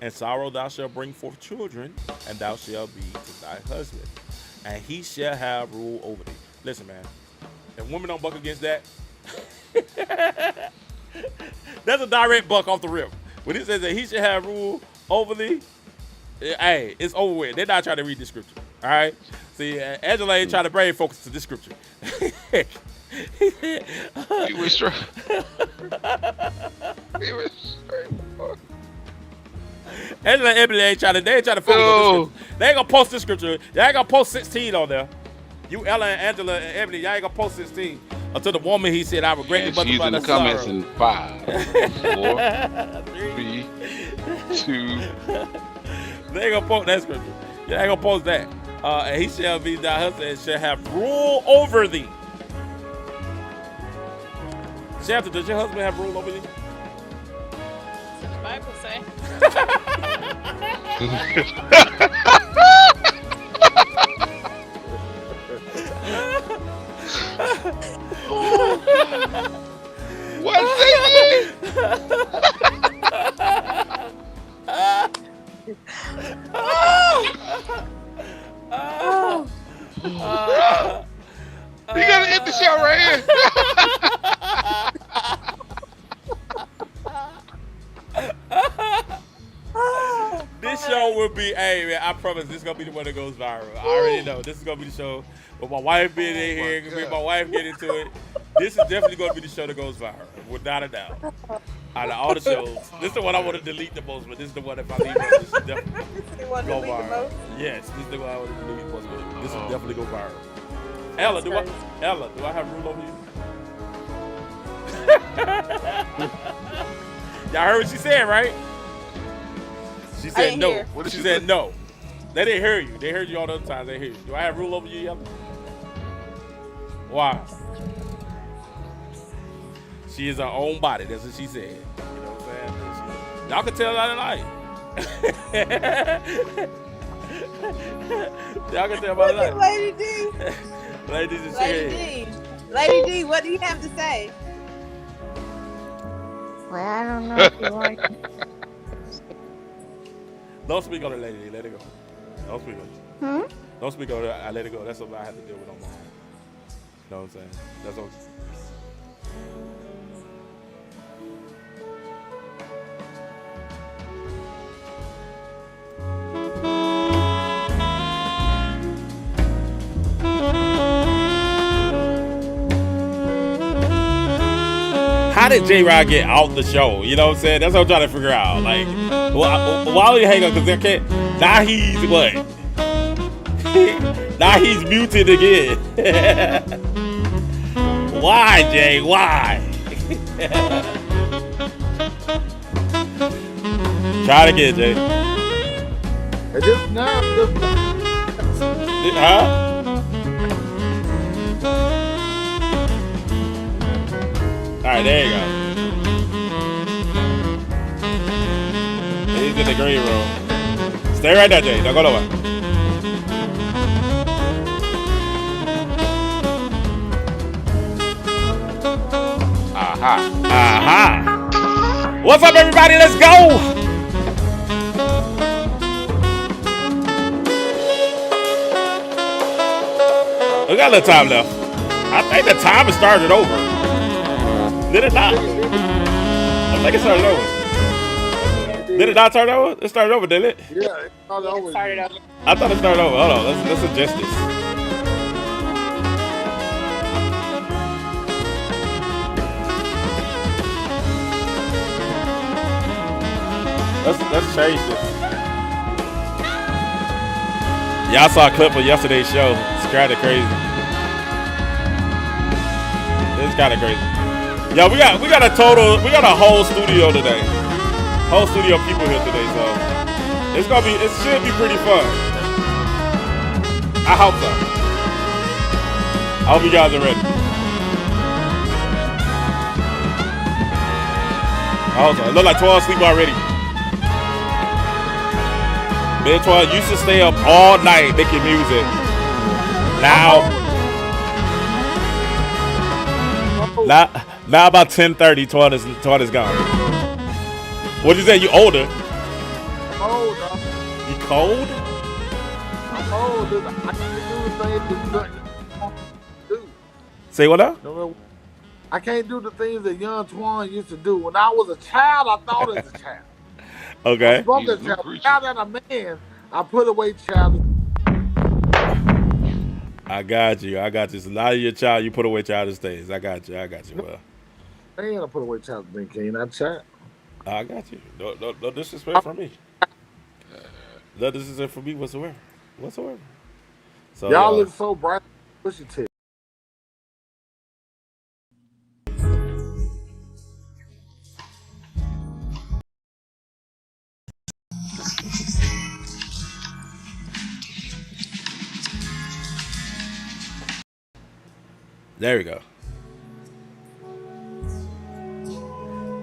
and sorrow thou shalt bring forth children, and thou shalt be to thy husband, and he shall have rule over thee. Listen, man, if women don't buck against that, that's a direct buck off the rip. When it says that he should have rule over thee, hey, it's over with. They're not trying to read the scripture. All right. See, Angela ain't trying to bring focus to this scripture. He was straight. He was straight. Angela and Emily ain't trying to. They ain't trying to focus on this scripture. They ain't gonna post this scripture. They ain't gonna post 16 on there. You, Ella, and Angela, and Emily, y'all ain't gonna post 16 until the woman he said I would greatly multiply the sorrow. She's in the comments in 5, 4, 3, 2. They ain't gonna post that scripture. They ain't gonna post that. And he shall be thy husband and shall have rule over thee. Shanta, does your husband have rule over you? The Bible say. What's that? You gotta end the show right here. This show will be, hey man, I promise this is gonna be the one that goes viral. I already know. This is gonna be the show with my wife being in here, with my wife getting into it. This is definitely gonna be the show that goes viral, without a doubt. Out of all the shows, this is the one I want to delete the most, but this is the one if I leave it, this is definitely go viral. Yes, this is the one I want to delete the most, but this will definitely go viral. Ella, do I have rule over you? Y'all heard what she said, right? She said no. What did She she said say? no. They didn't hear you. They heard you all the other times. They hear you. Do I have rule over you, Yella? Why? She is her own body. That's what she said. You know what I'm saying? Y'all can tell that tonight. Y'all can tell about Look at that. Lady D. Ladies and Lady D. Lady D, what do you have to say? Well, I don't know if you want. Don't speak on it, Lady D. Let it go. Don't speak on it. Don't speak on it. I let it go. That's something I have to deal with on my own. You know what I'm saying? That's okay. How did J-Rod get out the show? You know what I'm saying? That's what I'm trying to figure out. Like, why would you hang up? Because they can't. Now he's what? Now he's muted again. Why, Jay? Why? Try it again, Jay. Just now. Huh? All right, there you go. He's in the green room. Stay right there, Jay. Don't go nowhere. Aha. Aha. What's up, everybody? Let's go. We got a little time left. I think the time has started over. Did it not? I think it started over. Did it not start over? It started over, didn't it? Yeah, it started over. Started up. I thought it started over. Hold on, let's adjust this. Let's change this. Y'all saw a clip of yesterday's show. It's kind of crazy. It's kind of crazy. Yeah, we got a whole studio today. Whole studio of people here today, so it should be pretty fun. I hope so. I hope you guys are ready. I hope so. It look like 12 asleep already. Me and 12 used to stay up all night making music. Now about 10:30, 12 is gone. What'd you say? You older? old, dog. You cold? I'm old. I can't do the things that do. Say what now? I can't do the things that young Twan used to do. When I was a child, I thought as a child. Okay. I spoke He's a as a new child. creature. Now that I'm a man, I put away child. I got you. I got you. So now you're a child, you put away childish things. I got you. Well, Man, I put away child being king, not child. I got you. No disrespect from me. No disrespect from me whatsoever. So Y'all look so bright. Push your tip. there we go.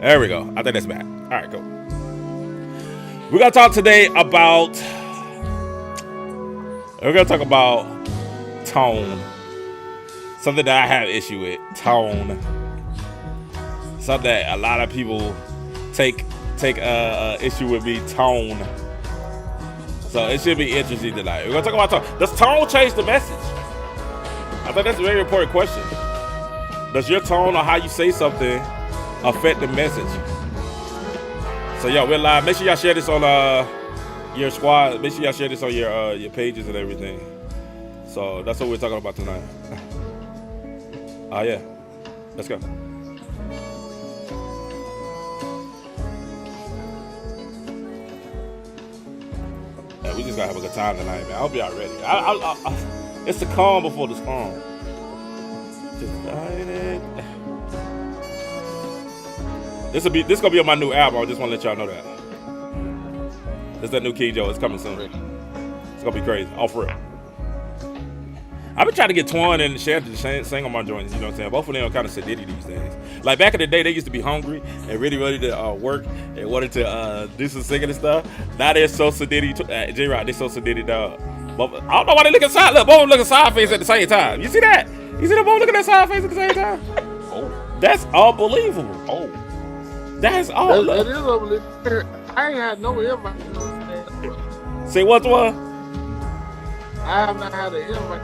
There we go. I think that's back. All right, cool. We're gonna talk today about. We're gonna talk about tone. Something that I have issue with. Tone. Something that a lot of people take issue with me. Tone. So it should be interesting tonight. We're gonna talk about tone. Does tone change the message? I think that's a very important question. Does your tone or how you say something affect the message? So yo, we're live. Make sure y'all share this on your squad. Make sure y'all share this on your pages and everything. So that's what we're talking about tonight. Yeah, let's go. Yeah, we just gotta have a good time tonight, man. I hope y'all ready. It's the calm before the storm. Just light it. This gonna be on my new album. I just want to let y'all know that. This is that new King Joe. It's coming soon. It's gonna be crazy. All for real. I've been trying to get Twan and Shannon to sing on my joints. You know what I'm saying? Both of them are kind of sedity these days. Like back in the day, they used to be hungry and really ready to work and wanted to do some singing and stuff. Now they're so sedity. J-Rock, they so sedity, dog. But I don't know why they looking side. Look, both looking side face at the same time. You see that? You see them both looking at side face at the same time? Oh. That's unbelievable. Oh. That's all. That is unbelievable. I ain't had no invite. Say what's one? I have not had an invite.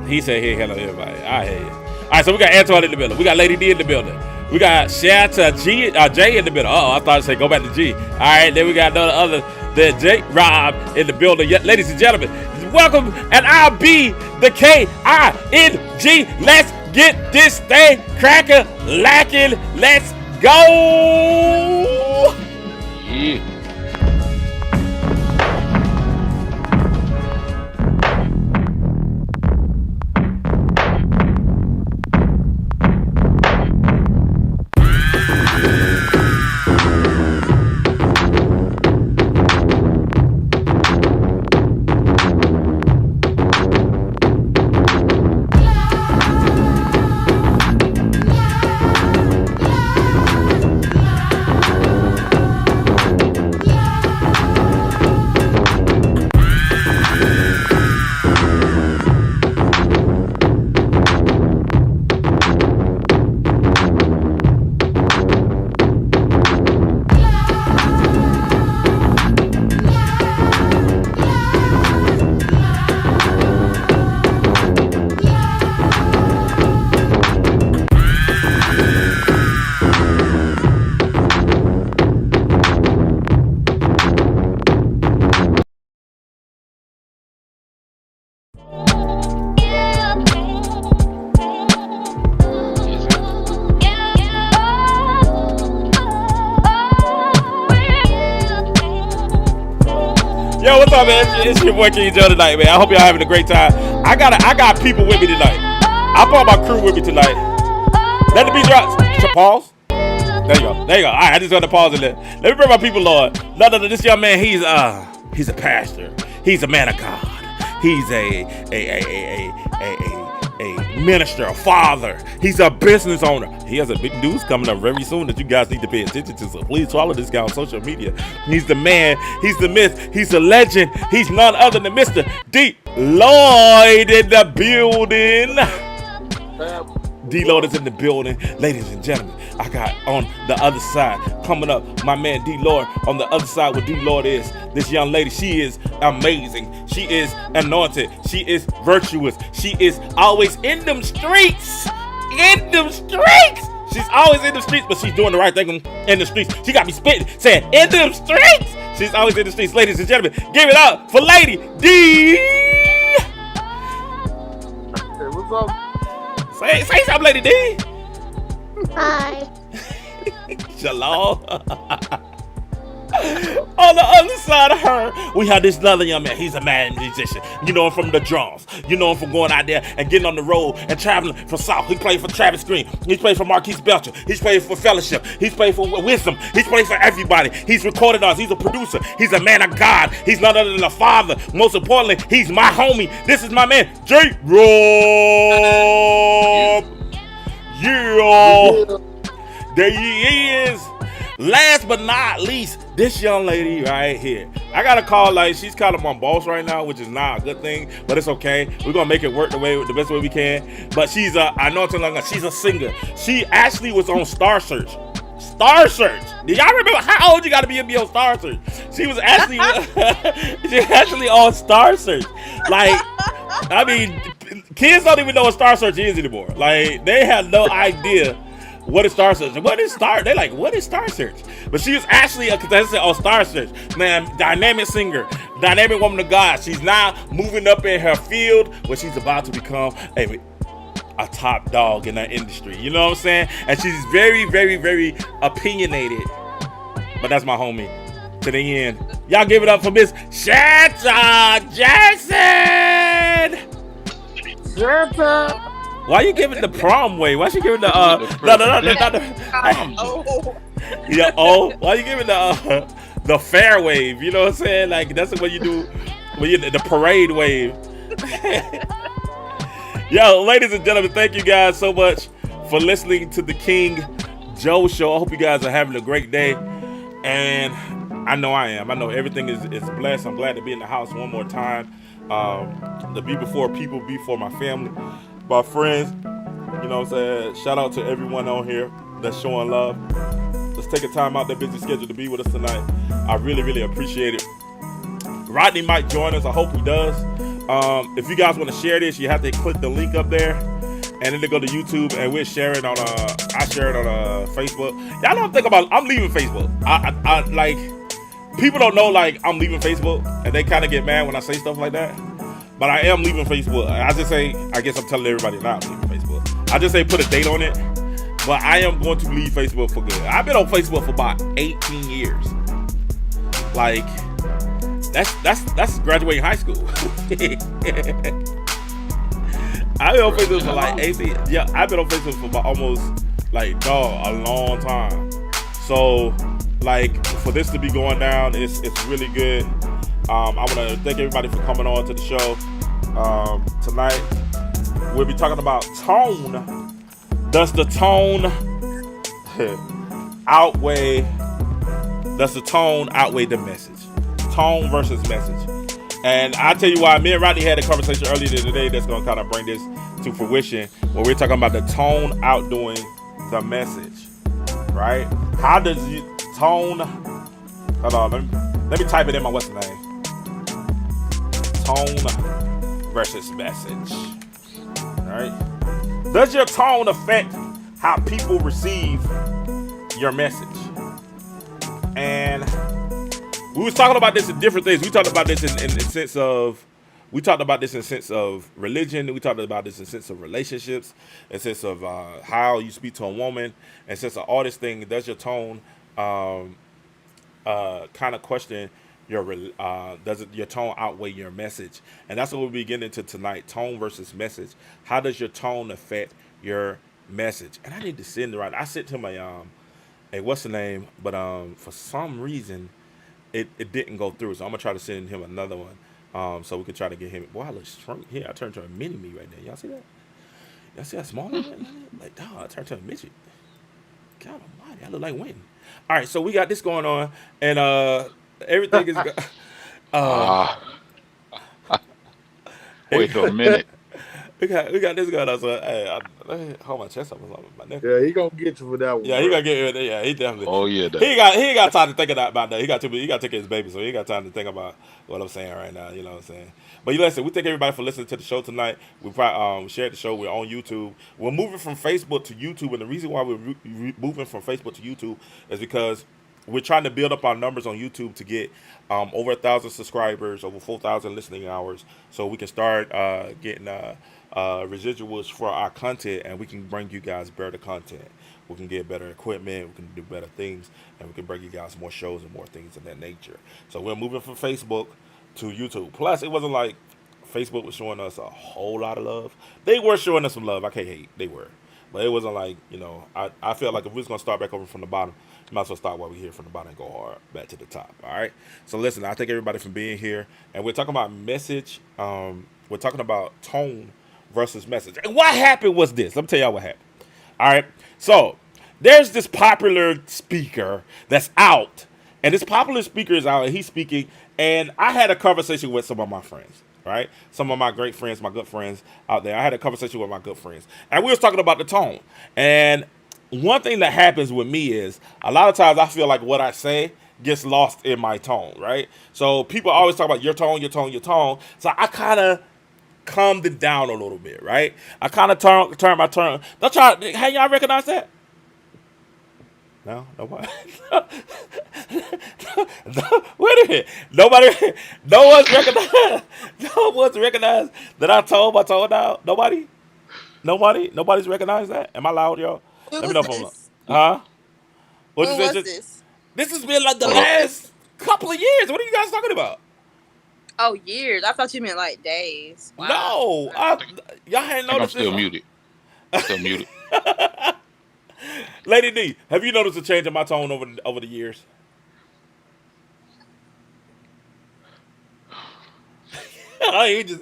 He said he ain't had no invite. I hear you. All right, so we got Antoine in the building. We got Lady D in the building. We got Shanta J in the building. I thought it said go back to G. All right, then we got the J Rob in the building. Yeah, ladies and gentlemen, welcome, and I'll be the K-I-N-G. Let's get this thing cracking, lacking. Let's go. Yeah. Yo, what's up, man? It's your boy King Joe tonight, man. I hope y'all having a great time. I got people with me tonight. I brought my crew with me tonight. Let the beat drop. Pause. There you go. All right, I just got to pause in there. Let me bring my people, Lord. No, this young man, he's a pastor. He's a man of God. He's a minister, a father. He's a business owner. He has a big news coming up very soon that you guys need to pay attention to. So please follow this guy on social media. He's the man. He's the myth. He's the legend. He's none other than Mr. D. Lloyd in the building. D-Lord is in the building. Ladies and gentlemen, I got on the other side, coming up, my man D-Lord. On the other side where D-Lord is, this young lady, she is amazing. She is anointed. She is virtuous. She is always in them streets. In them streets. She's always in the streets, but she's doing the right thing in the streets. She got me spitting, saying, in them streets. She's always in the streets. Ladies and gentlemen, give it up for Lady D. Hey, what's up? Say something, Lady D. Hi. Shalom. On the other side of her, we have this other young man. He's a mad musician. You know him from the drums. You know him from going out there and getting on the road and traveling for South. He played for Travis Green. He's played for Marquise Belcher. He's played for Fellowship. He's played for Wisdom. He's played for everybody. He's recorded us. He's a producer. He's a man of God. He's none other than a father. Most importantly, he's my homie. This is my man, J. Rob. Yeah. There he is. Last but not least, this young lady right here. I gotta call, like, she's kind of my boss right now, which is not a good thing, but it's okay. We're gonna make it work the best way we can. But she's she's a singer. She actually was on Star Search. Star Search. Do y'all remember how old you gotta be to be on Star Search? She was actually on Star Search. Like, I mean, kids don't even know what Star Search is anymore. Like, they have no idea what is Star Search. What is Star? They're like, what is Star Search? But she was actually a contestant on Star Search. Man, dynamic singer, dynamic woman of God. She's now moving up in her field where she's about to become a top dog in her industry. You know what I'm saying? And she's very, very, very opinionated. But that's my homie. To the end. Y'all give it up for Miss Shanta Jackson. Shanta. Why you giving the prom wave? Why she giving the why you giving the fair wave? You know what I'm saying? Like, that's what you do when you the parade wave. Yo, ladies and gentlemen, thank you guys so much for listening to the King Joe Show. I hope you guys are having a great day, and I know I am. I know everything is blessed. I'm glad to be in the house one more time. To be before people, be for my family, my friends. You know what I'm saying? Shout out to everyone on here that's showing love. Let's take a time out their busy schedule to be with us tonight. I really, really appreciate it. Rodney might join us. I hope he does. If you guys want to share this, you have to click the link up there, and then to go to YouTube, and we'll share it on. I share it on Facebook. Y'all don't think about. I'm leaving Facebook. I like. People don't know, like, I'm leaving Facebook, and they kind of get mad when I say stuff like that. But I am leaving Facebook. I just say, I guess I'm telling everybody now I'm leaving Facebook. I just say put a date on it. But I am going to leave Facebook for good. I've been on Facebook for about 18 years. Like, that's graduating high school. I've been on Facebook for like 18. Yeah, I've been on Facebook for about almost, like, a long time. So, like, for this to be going down, it's really good. I want to thank everybody for coming on to the show. Tonight, we'll be talking about tone. Does the tone outweigh the message? Tone versus message. And I tell you why, me and Rodney had a conversation earlier today that's going to kind of bring this to fruition, where we're talking about the tone outdoing the message, right? How does tone, hold on, let me type it in my what's the name? Tone versus message, right? Does your tone affect how people receive your message? And we was talking about this in different things. We talked about this in sense of, we talked about this in sense of religion. We talked about this in sense of relationships, in sense of how you speak to a woman, in sense of all this thing. Does your tone kind of question does your tone outweigh your message? And that's what we'll be getting into tonight, tone versus message. How does your tone affect your message? And I need to send it right. I sent him a what's the name, but for some reason it didn't go through. So I'm gonna try to send him another one, so we can try to get him. Boy, I look shrunk here. I turned to a mini me right there. Y'all see that? Y'all see how small I am? Like, dog, I turned to a midget. God almighty, I look like Wayne. All right, so we got this going on, and everything is. Wait a minute. we got this guy that's hey, hold my chest up or something, my neck. Yeah, he gonna get you for that one. Yeah, he bro. gotta get yeah, he definitely. Oh yeah, He ain't got time to think about that. He got to take care of his baby, so he ain't got time to think about what I'm saying right now. You know what I'm saying? But listen, we thank everybody for listening to the show tonight. We probably shared the show. We're on YouTube. We're moving from Facebook to YouTube, and the reason why we're moving from Facebook to YouTube is because we're trying to build up our numbers on YouTube to get over 1,000 subscribers, over 4,000 listening hours, so we can start getting residuals for our content, and we can bring you guys better content. We can get better equipment, we can do better things, and we can bring you guys more shows and more things of that nature. So we're moving from Facebook to YouTube. Plus, it wasn't like Facebook was showing us a whole lot of love. They were showing us some love. I can't hate. They were. But it wasn't like, I felt like if we was going to start back over from the bottom, we might as well start while we're here from the bottom and go hard back to the top. All right? So listen, I thank everybody for being here. And we're talking about message. We're talking about tone versus message. And what happened was this. Let me tell y'all what happened. All right? So there's this popular speaker that's out. And this popular speaker is out and he's speaking. And I had a conversation with some of my friends. Right? Some of my great friends, my good friends out there. I had a conversation with my good friends. And we was talking about the tone. And one thing that happens with me is a lot of times I feel like what I say gets lost in my tone, right? So people always talk about your tone, your tone, your tone. So I kind of calmed it down a little bit, right? I kind of turn my tone. Don't try. Hey, y'all recognize that? No, nobody. No, wait a minute. Nobody. No one's recognized. No one's recognized that I told my tone down. Nobody. Nobody's recognized that. Am I loud, y'all? Who Let me was know if I'm loud. this? Huh? What Who you was say? this? This has been like the last couple of years. What are you guys talking about? Oh, years. I thought you meant like days. Wow. No, y'all hadn't I'm noticed still this. muted. Still muted. Lady D, have you noticed a change in my tone over the years? Oh, you just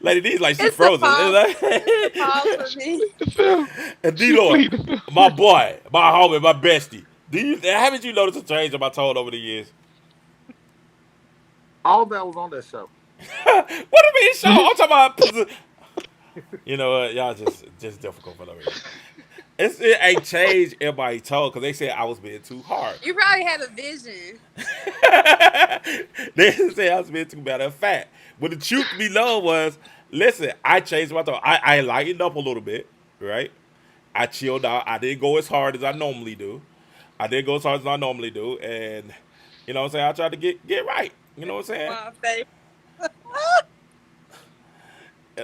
Lady D's like she's It's frozen. the pause for me. And D-Lord, my boy, my homie, my bestie. Haven't you noticed a change in my tone over the years? All that was on that show. What do you mean, show? I'm talking about. You know what? Y'all just difficult for no reason. It ain't changed in my tone because they said I was being too hard. You probably have a vision. They said I was being too matter of fact. But the truth be known was, listen, I changed my tone. I lightened up a little bit, right? I chilled out. I didn't go as hard as I normally do. And you know what I'm saying? I tried to get right. You know what I'm saying? My favorite.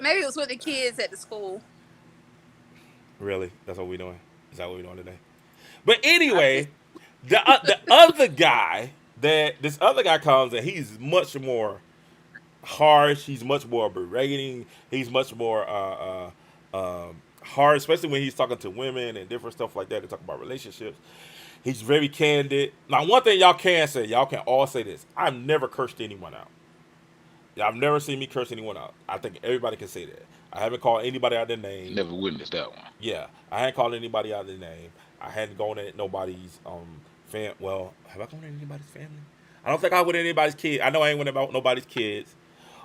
Maybe it was with the kids at the school. Really? That's what we doing? Is that what we doing today? But anyway, the other guy, this other guy comes and he's much more harsh. He's much more berating. He's much more hard, especially when he's talking to women and different stuff like that. They talk about relationships. He's very candid. Now, one thing y'all can say, y'all can all say this: I've never cursed anyone out. Y'all have never seen me curse anyone out. I think everybody can say that. I haven't called anybody out their name. Never witnessed that one. Yeah, I hadn't called anybody out their name. I hadn't gone at nobody's Well, have I gone at anybody's family? I don't think I went at anybody's kid. I know I ain't went about nobody's kids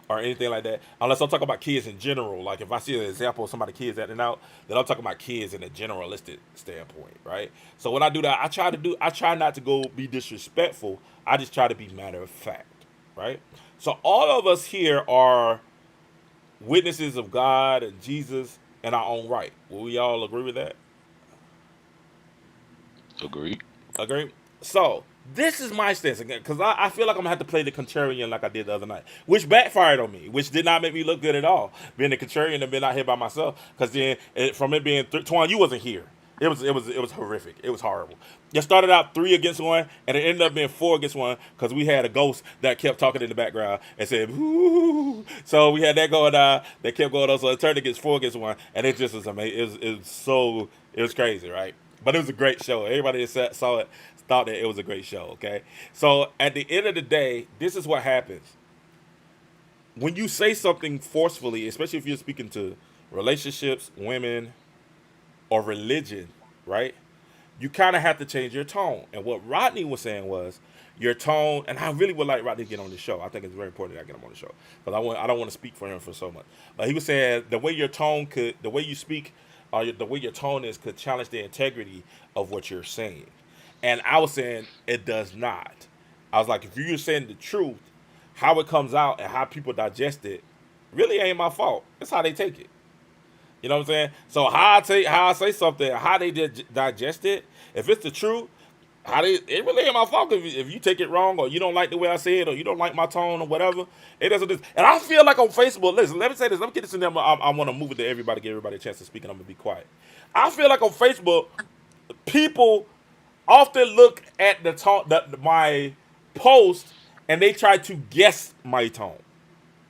or anything like that. Unless I'm talking about kids in general. Like if I see an example of somebody's kids acting out, then I'm talking about kids in a generalistic standpoint, right? So when I do that, I try not to go be disrespectful. I just try to be matter of fact, right? So all of us here are witnesses of God and Jesus in our own right. Will we all agree with that? Agreed. Agree? So, this is my stance again, because I feel like I'm going to have to play the contrarian like I did the other night, which backfired on me, which did not make me look good at all, being the contrarian and being out here by myself, because then from it being, Twan, you wasn't here. It was horrific. It was horrible. It started out 3 against 1, and it ended up being 4 against 1 because we had a ghost that kept talking in the background and said, "Ooh." So we had that going on. That kept going on. So it turned against 4 against 1, and it just was amazing. It was crazy, right? But it was a great show. Everybody that saw it thought that it was a great show. Okay. So at the end of the day, this is what happens when you say something forcefully, especially if you're speaking to relationships, women, or religion, right? you kind of have to change your tone. And what Rodney was saying was your tone, and I really would like Rodney to get on the show. I think it's very important that I get him on the show, but I don't want to speak for him for so much. But he was saying the way your tone could, the way you speak, the way your tone is could challenge the integrity of what you're saying. And I was saying it does not. I was like, if you're saying the truth, how it comes out and how people digest it really ain't my fault. It's how they take it. You know what I'm saying? So how I say something, how they digest it. If it's the truth, it really ain't my fault if you take it wrong or you don't like the way I say it or you don't like my tone or whatever. It doesn't. And I feel like on Facebook. Listen, let me say this. Let me get this in there. I want to move it to everybody, give everybody a chance to speak, and I'm gonna be quiet. I feel like on Facebook, people often look at the tone, my post, and they try to guess my tone.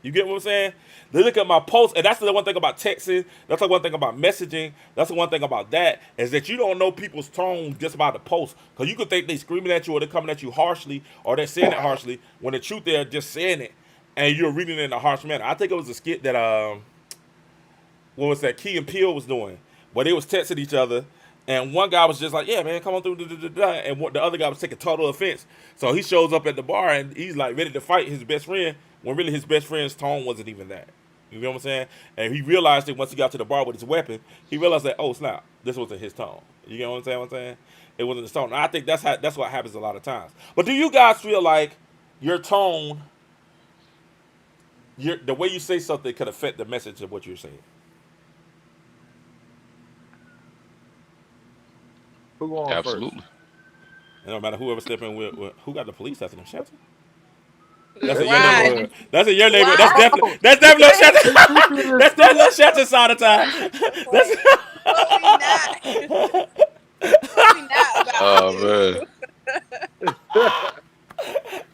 You get what I'm saying? They look at my post, and that's the one thing about texting. That's the one thing about messaging. That's the one thing about that is that you don't know people's tone just by the post. Because you could think they screaming at you or they're coming at you harshly or they're saying it harshly when the truth they're just saying it and you're reading it in a harsh manner. I think it was a skit that, what was that, Key and Peele was doing where they was texting each other. And one guy was just like, yeah, man, come on through. And the other guy was taking total offense. So he shows up at the bar and he's like ready to fight his best friend when really his best friend's tone wasn't even that. You know what I'm saying? And he realized it once he got to the bar with his weapon. He realized that, oh, snap, this wasn't his tone. You know what I'm saying? It wasn't his tone. And I think that's what happens a lot of times. But do you guys feel like your tone, the way you say something could affect the message of what you're saying? Who going Absolutely. It don't matter whoever step in with who got the police after them, Shelton? That's in your Why? neighborhood. That's in your neighborhood. Why? That's definitely no Shelton. first? That's definitely no Shelton side of time. That's But we not. We not about Oh man.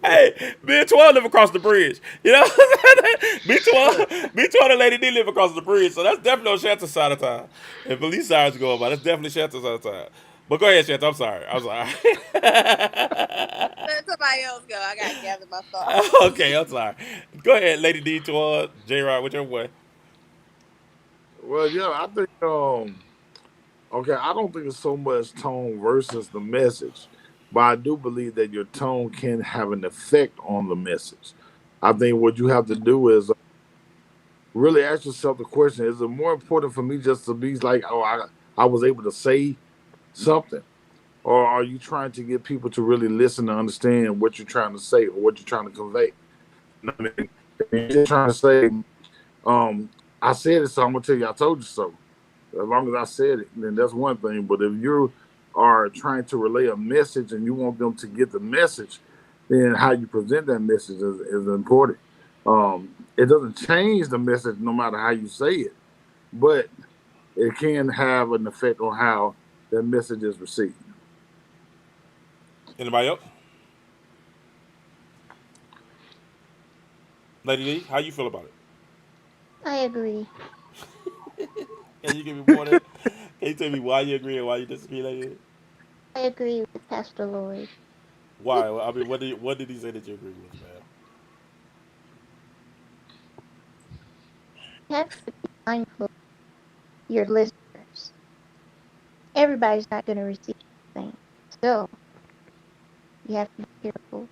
Hey, me and 12 live across the bridge. You know what I'm saying? Me 12 and Lady D live across the bridge. So that's definitely on Shelton's side of time. If police sirens go by, that's definitely Shelton's side of time. But go ahead, Shelton. I'm sorry. Let somebody else go. I gotta gather my thoughts. Okay, I'm sorry. Go ahead, Lady D, 12, J-Rod, whichever way. Well, yeah, I think okay, I don't think it's so much tone versus the message, but I do believe that your tone can have an effect on the message. I think what you have to do is really ask yourself the question: is it more important for me just to be like, oh, I was able to say something, or are you trying to get people to really listen and understand what you're trying to say or what you're trying to convey? You know what I mean, if you're just trying to say, I said it, so I'm gonna tell you I told you so. As long as I said it, then that's one thing. But if you are trying to relay a message and you want them to get the message, then how you present that message is important. It doesn't change the message no matter how you say it, but it can have an effect on how that message is received. Anybody else? Lady D, how you feel about it? I agree. Can you give me more? Can you tell me why you agree and why you disagree, Lady D? I agree with Pastor Lloyd. Why? I mean, what did he say that you agree with, man? You have to be mindful of your listeners. Everybody's not going to receive the same. So, you have to be careful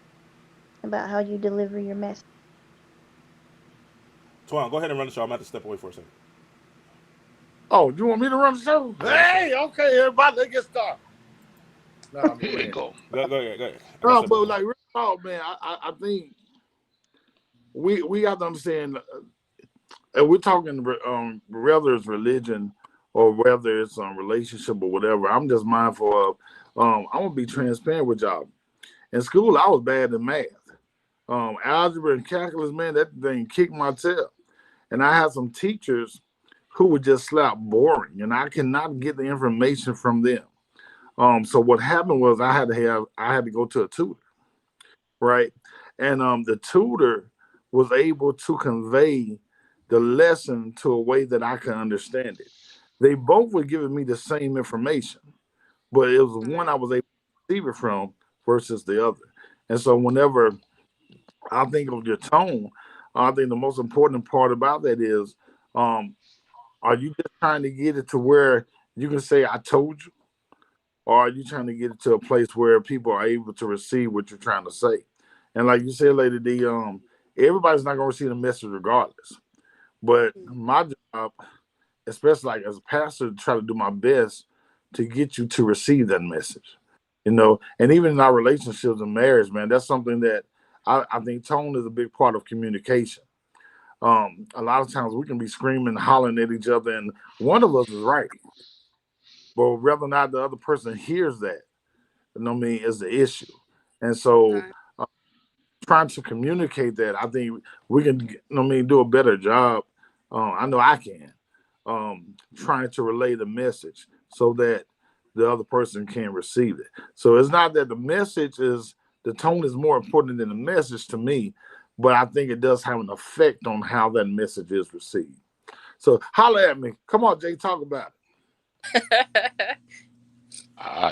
about how you deliver your message. Twan, go ahead and run the show. I'm about to step away for a second. Oh, you want me to run the show? Hey, okay, everybody, let's get started. No, I'm Here we playing. go. Go ahead. No, but like real talk, man, I think we have to understand, and we're talking whether it's religion or whether it's relationship or whatever. I'm just mindful of. I'm gonna be transparent with y'all. In school, I was bad in math. Algebra and calculus, man, that thing kicked my tail. And I had some teachers who were just slap boring, and I cannot get the information from them. So what happened was I had to go to a tutor, right? And the tutor was able to convey the lesson to a way that I could understand it. They both were giving me the same information, but it was one I was able to receive it from versus the other. And so whenever I think of your tone, I think the most important part about that is, are you just trying to get it to where you can say, I told you? or are you trying to get it to a place where people are able to receive what you're trying to say? And like you said, Lady D, everybody's not gonna receive the message regardless. But my job, especially like as a pastor, to try to do my best to get you to receive that message. And even in our relationships and marriage, man, that's something that I think tone is a big part of communication. A lot of times we can be screaming, hollering at each other, and one of us is right. But whether or not the other person hears that, is the issue. And so trying to communicate that, I think we can, do a better job. I know I can, trying to relay the message so that the other person can receive it. So it's not that the tone is more important than the message to me, but I think it does have an effect on how that message is received. So holler at me. Come on, Jay, talk about it.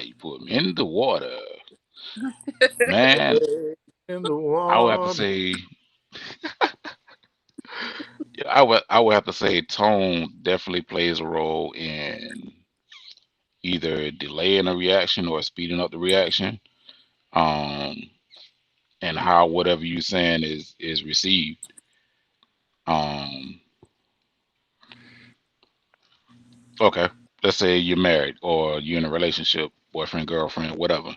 You put me in the water. Man, In the water. I would have to say I would have to say tone definitely plays a role in either delaying a reaction or speeding up the reaction. And how whatever you're saying is received. Okay, let's say you're married or you're in a relationship, boyfriend, girlfriend, whatever.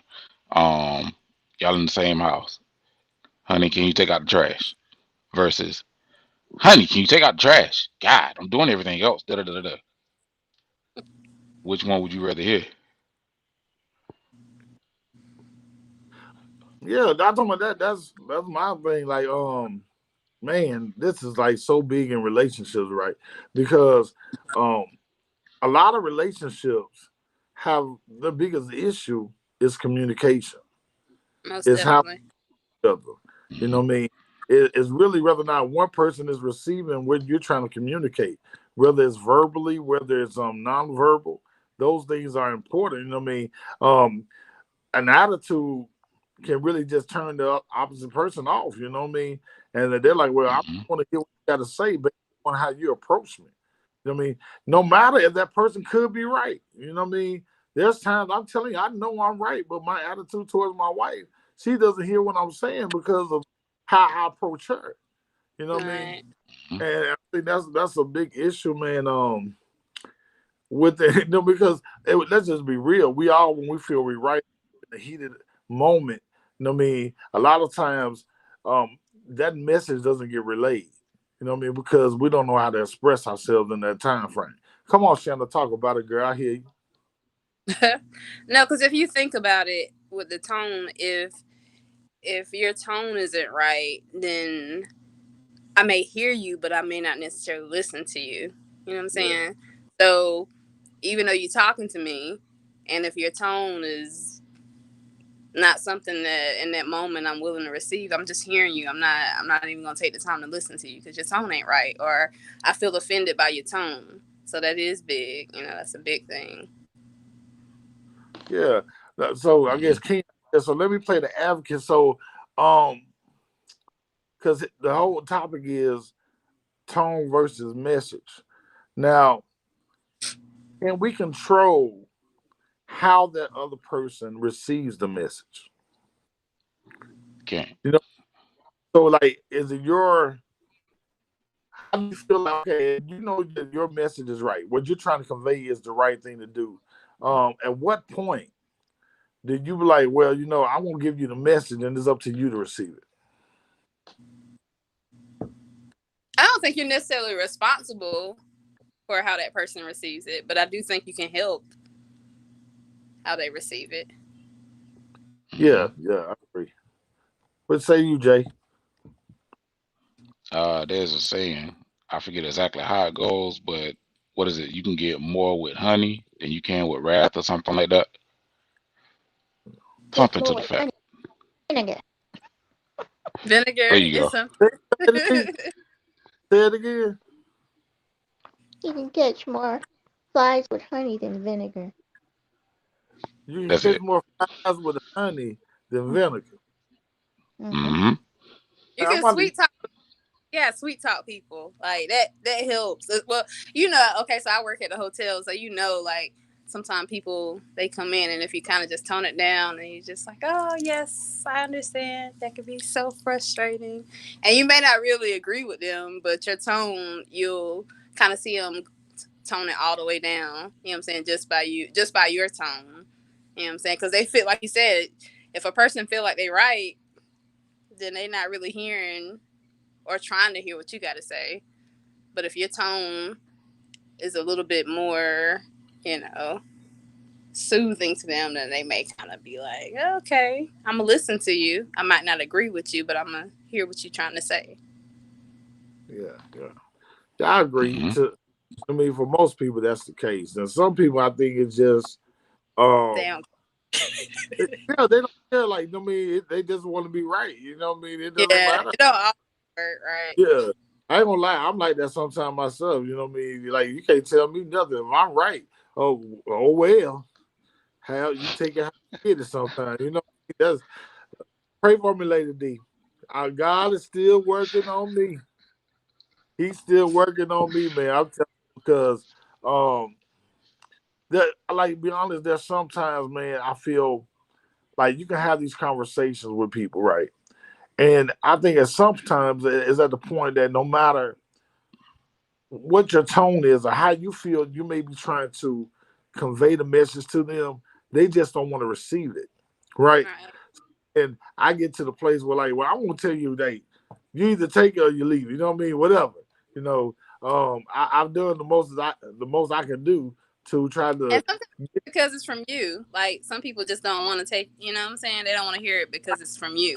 Y'all in the same house. Honey, can you take out the trash? Versus, honey, can you take out the trash? God, I'm doing everything else. Da da da da. Which one would you rather hear? Yeah, I'm talking about that. That's my thing. Like, man, this is like so big in relationships, right? Because a lot of relationships have the biggest issue is communication. Most It's how definitely. you know what I mean? It's really whether or not one person is receiving what you're trying to communicate, whether it's verbally, whether it's nonverbal. Those things are important. You know what I mean? An attitude can really just turn the opposite person off. You know what I mean? And they're like, well, I want to hear what you got to say, but on how you approach me. You know what I mean? No matter if that person could be right. You know what I mean? There's times I'm telling you, I know I'm right, but my attitude towards my wife, she doesn't hear what I'm saying because of how I approach her. You know what I mean? And I think that's a big issue, man. With the, because let's just be real. We all, when we feel we right in a heated moment, you know what I mean? A lot of times, that message doesn't get relayed. You know what I mean? Because we don't know how to express ourselves in that time frame. Come on, Shanna, talk about it, girl. I hear you. No, because if you think about it with the tone, if your tone isn't right, then I may hear you, but I may not necessarily listen to you. You know what I'm saying? So even though you're talking to me, and if your tone is not something that in that moment I'm willing to receive, I'm just hearing you. I'm not even gonna take the time to listen to you because your tone ain't right, or I feel offended by your tone. So that is big. That's a big thing. Yeah. So I guess so let me play the advocate. So because the whole topic is tone versus message. Now, can we control how that other person receives the message? Okay. So like, is it how do you feel like, okay, that your message is right? What you're trying to convey is the right thing to do. At what point did you be like, well, I won't give you the message and it's up to you to receive it? I don't think you're necessarily responsible for how that person receives it, but I do think you can help how they receive it. Yeah, I agree. What say you, Jay? There's a saying. I forget exactly how it goes, but what is it? You can get more with honey than you can with wrath or something like that. Something to the fact. Vinegar. Vinegar you is go. something. Say it again. You can catch more flies with honey than vinegar. You can That's catch it. more flies with honey than vinegar. Mm-hmm. You can sweet talk. Yeah, sweet talk people. Like that helps. Well, okay, so I work at a hotel, so like sometimes people, they come in, and if you kind of just tone it down and you're just like, oh, yes, I understand. That could be so frustrating. And you may not really agree with them, but your tone, you'll kind of see them tone it all the way down. You know what I'm saying? Just by your tone. You know what I'm saying? Because they feel, like you said, if a person feel like they right, then they not really hearing or trying to hear what you got to say. But if your tone is a little bit more, soothing to them, then they may kind of be like, okay, I'm going to listen to you. I might not agree with you, but I'm going to hear what you're trying to say. Yeah. I agree. Mhm. For most people, that's the case. And some people, I think it's just, Damn. yeah, they don't care. Like, they just want to be right. You know what I mean? It doesn't Yeah, matter. it don't all work, right? Yeah. I ain't gonna lie, I'm like that sometimes myself. You know what I mean? Like, you can't tell me nothing. If I'm right, oh well. How you take it how you get it sometimes. That's, pray for me, Lady D. Our God is still working on me. He's still working on me, man. I'm telling you, because I like to be honest, there's sometimes, man, I feel like you can have these conversations with people, right? And I think at sometimes it's at the point that no matter what your tone is or how you feel, you may be trying to convey the message to them. They just don't want to receive it, right? Right. And I get to the place where, like, well, I won't tell you that you either take it or you leave. You know what I mean? Whatever. I've done the most I can do to try to. And sometimes because it's from you. Like, some people just don't want to take, you know what I'm saying? They don't want to hear it because it's from you.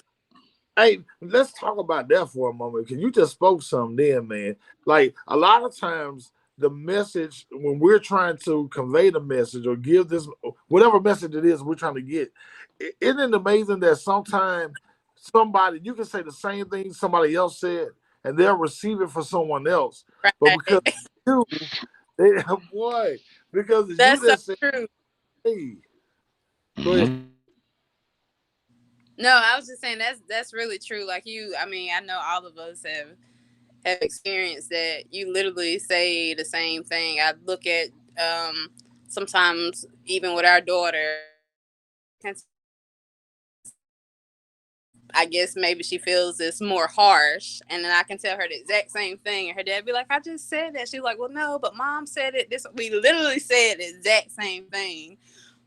Hey, let's talk about that for a moment, because you just spoke something then, man. Like, a lot of times, the message, when we're trying to convey the message or give this, whatever message it is we're trying to get, isn't it amazing that sometimes you can say the same thing somebody else said, and they'll receive it for someone else. Right. But because you, boy, because it's That's you that so said, true. hey, go ahead. Mhm. No, I was just saying that's really true. Like, I know all of us have experienced that. You literally say the same thing. I look at sometimes even with our daughter, I guess maybe she feels it's more harsh, and then I can tell her the exact same thing, and her dad be like, "I just said that." She's like, "Well, no, but mom said it." We literally said the exact same thing,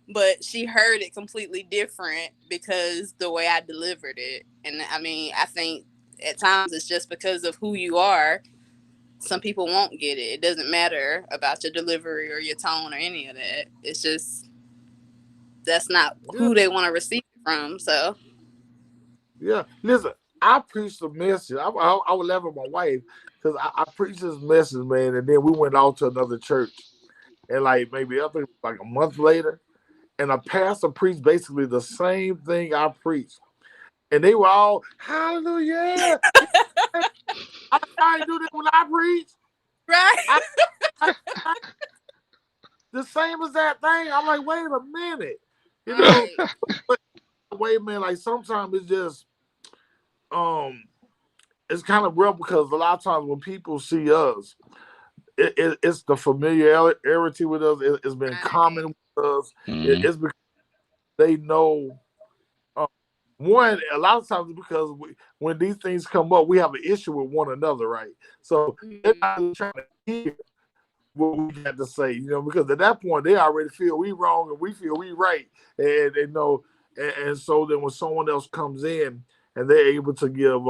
but she heard it completely different because the way I delivered it. And I think at times it's just because of who you are. Some people won't get it. It doesn't matter about your delivery or your tone or any of that. It's just that's not Yeah, who they want to receive it from. So yeah. Listen, I preached a message. I was laughing at my wife because I preached this message, man, and then we went out to another church, and like maybe I think like a month later, and a pastor preached basically the same thing I preached, and they were all hallelujah. I ain't do that when I preach. right, I the same as that thing. I'm like, wait a minute, you know. right, But wait, man. Like sometimes it's just it's kind of rough because a lot of times when people see us, it's the familiarity with us. It's been right, common with us. Mhm. It's because they know. Um, One, a lot of times it's because when these things come up, we have an issue with one another, right? So they're mm-hmm. not really trying to hear what we got to say, because at that point they already feel we wrong and we feel we right, and they know, and so then when someone else comes in and they're able to give,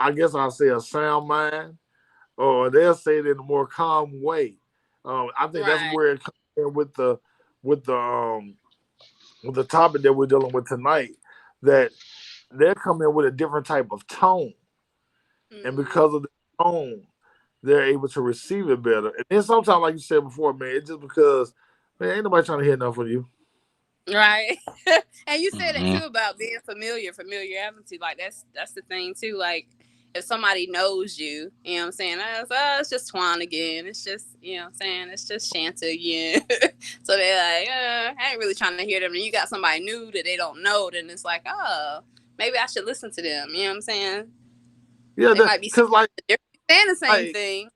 I guess I'll say a sound mind, or they'll say it in a more calm way. I think that's Right, where it comes in with the topic that we're dealing with tonight. That they're coming in with a different type of tone, and mm-hmm. because of the tone, they're able to receive it better. And then sometimes, like you said before, man, it's just because, man, ain't nobody trying to hear enough from you. Right. And you said it Mhm. too about being familiarity. Like, that's the thing too. Like, if somebody knows you, you know what I'm saying? It's just Twan again. It's just, you know what I'm saying? It's just Shanta again. So they're like, I ain't really trying to hear them. And you got somebody new that they don't know, then it's like, oh, maybe I should listen to them. You know what I'm saying? Yeah, They might be because like, saying the same like, thing.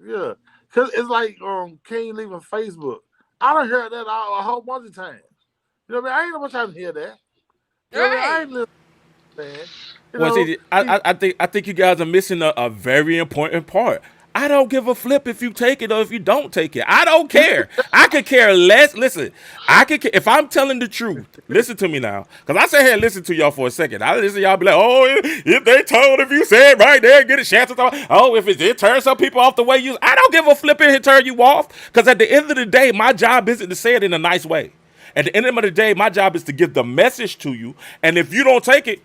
yeah, Cause it's like King leaving Facebook. I done heard that a whole bunch of times. You know what I mean? I ain't never trying to hear that. You know what I mean? I Right. ain't listening. You Well, know, see, I think you guys are missing a very important part. I don't give a flip if you take it or if you don't take it. I don't care. I could care less. Listen, if I'm telling the truth. Listen to me now, because I sat here and listen to y'all for a second. I listen to y'all be like, oh, if they told, if you said right there, get a chance to talk. Oh, if it turns some people off the way you. I don't give a flip if it turn you off, because at the end of the day, my job isn't to say it in a nice way. At the end of the day, my job is to give the message to you, and if you don't take it,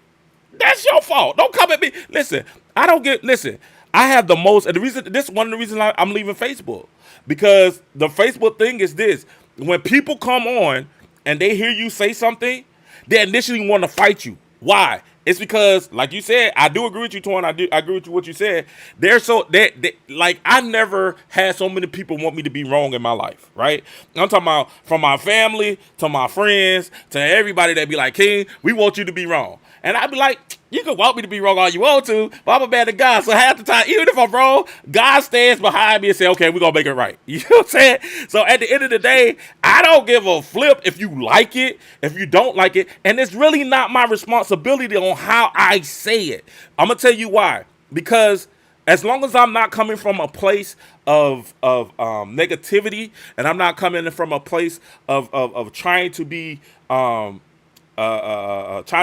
that's your fault. Don't come at me. Listen, I don't get. Listen, I have the most. And the reason this is one of the reasons I'm leaving Facebook, because the Facebook thing is this: when people come on and they hear you say something, they initially want to fight you. Why? It's because, like you said, I do agree with you, Torn. I agree with you what you said. They're so they like I never had so many people want me to be wrong in my life, right? I'm talking about from my family to my friends to everybody that be like, King, we want you to be wrong. And I'd be like, you can want me to be wrong all you want to, but I'm a man of God. So half the time, even if I'm wrong, God stands behind me and say, okay, we're going to make it right. You know what I'm saying? So at the end of the day, I don't give a flip if you like it, if you don't like it. And it's really not my responsibility on how I say it. I'm going to tell you why. Because as long as I'm not coming from a place of negativity, and I'm not coming from a place of trying to be trying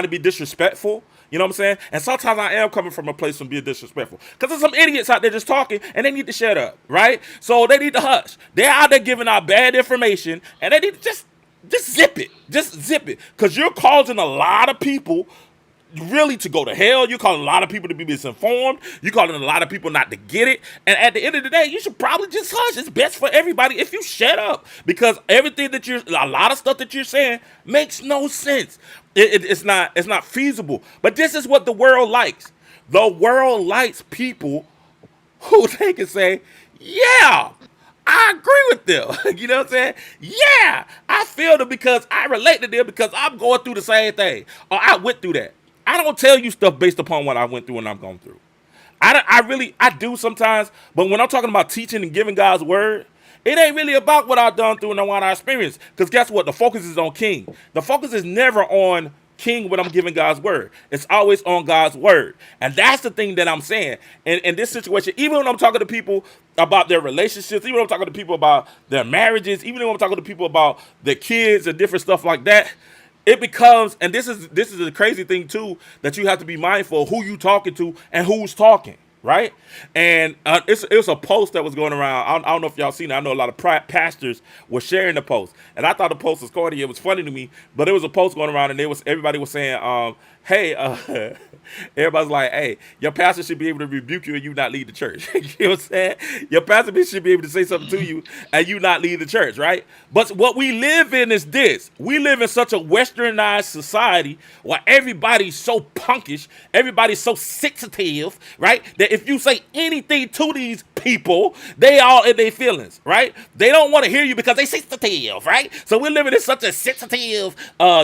to be disrespectful. You know what I'm saying? And sometimes I am coming from a place from being disrespectful. Because there's some idiots out there just talking and they need to shut up, right? So they need to hush. They're out there giving out bad information and they need to just zip it. Just zip it. Because you're causing a lot of people really to go to hell. You're calling a lot of people to be misinformed. You're calling a lot of people not to get it. And at the end of the day, you should probably just hush. It's best for everybody if you shut up, because everything that a lot of stuff that you're saying makes no sense. It's not feasible. But this is what the world likes. The world likes people who they can say, yeah, I agree with them. You know what I'm saying? Yeah, I feel them because I relate to them because I'm going through the same thing, or I went through that. I don't tell you stuff based upon what I went through and I'm going through. I do sometimes, but when I'm talking about teaching and giving God's word, it ain't really about what I've done through and what I experienced. Because guess what? The focus is on King. The focus is never on King when I'm giving God's word. It's always on God's word. And that's the thing that I'm saying. In this situation, even when I'm talking to people about their relationships, even when I'm talking to people about their marriages, even when I'm talking to people about their kids and different stuff like that, it becomes, and this is the crazy thing too, that you have to be mindful of who you talking to and who's talking, right? And it was a post that was going around. I don't know if y'all seen it. I know a lot of pastors were sharing the post, and I thought the post was corny. It was funny to me, but it was a post going around, and everybody was saying, hey, everybody's like, hey, your pastor should be able to rebuke you and you not lead the church. You know what I'm saying? Your pastor should be able to say something to you and you not lead the church, right? But what we live in is this. We live in such a westernized society where everybody's so punkish, everybody's so sensitive, right? That if you say anything to these people, they all in their feelings, right? They don't want to hear you because they sensitive, right? So we're living in such a sensitive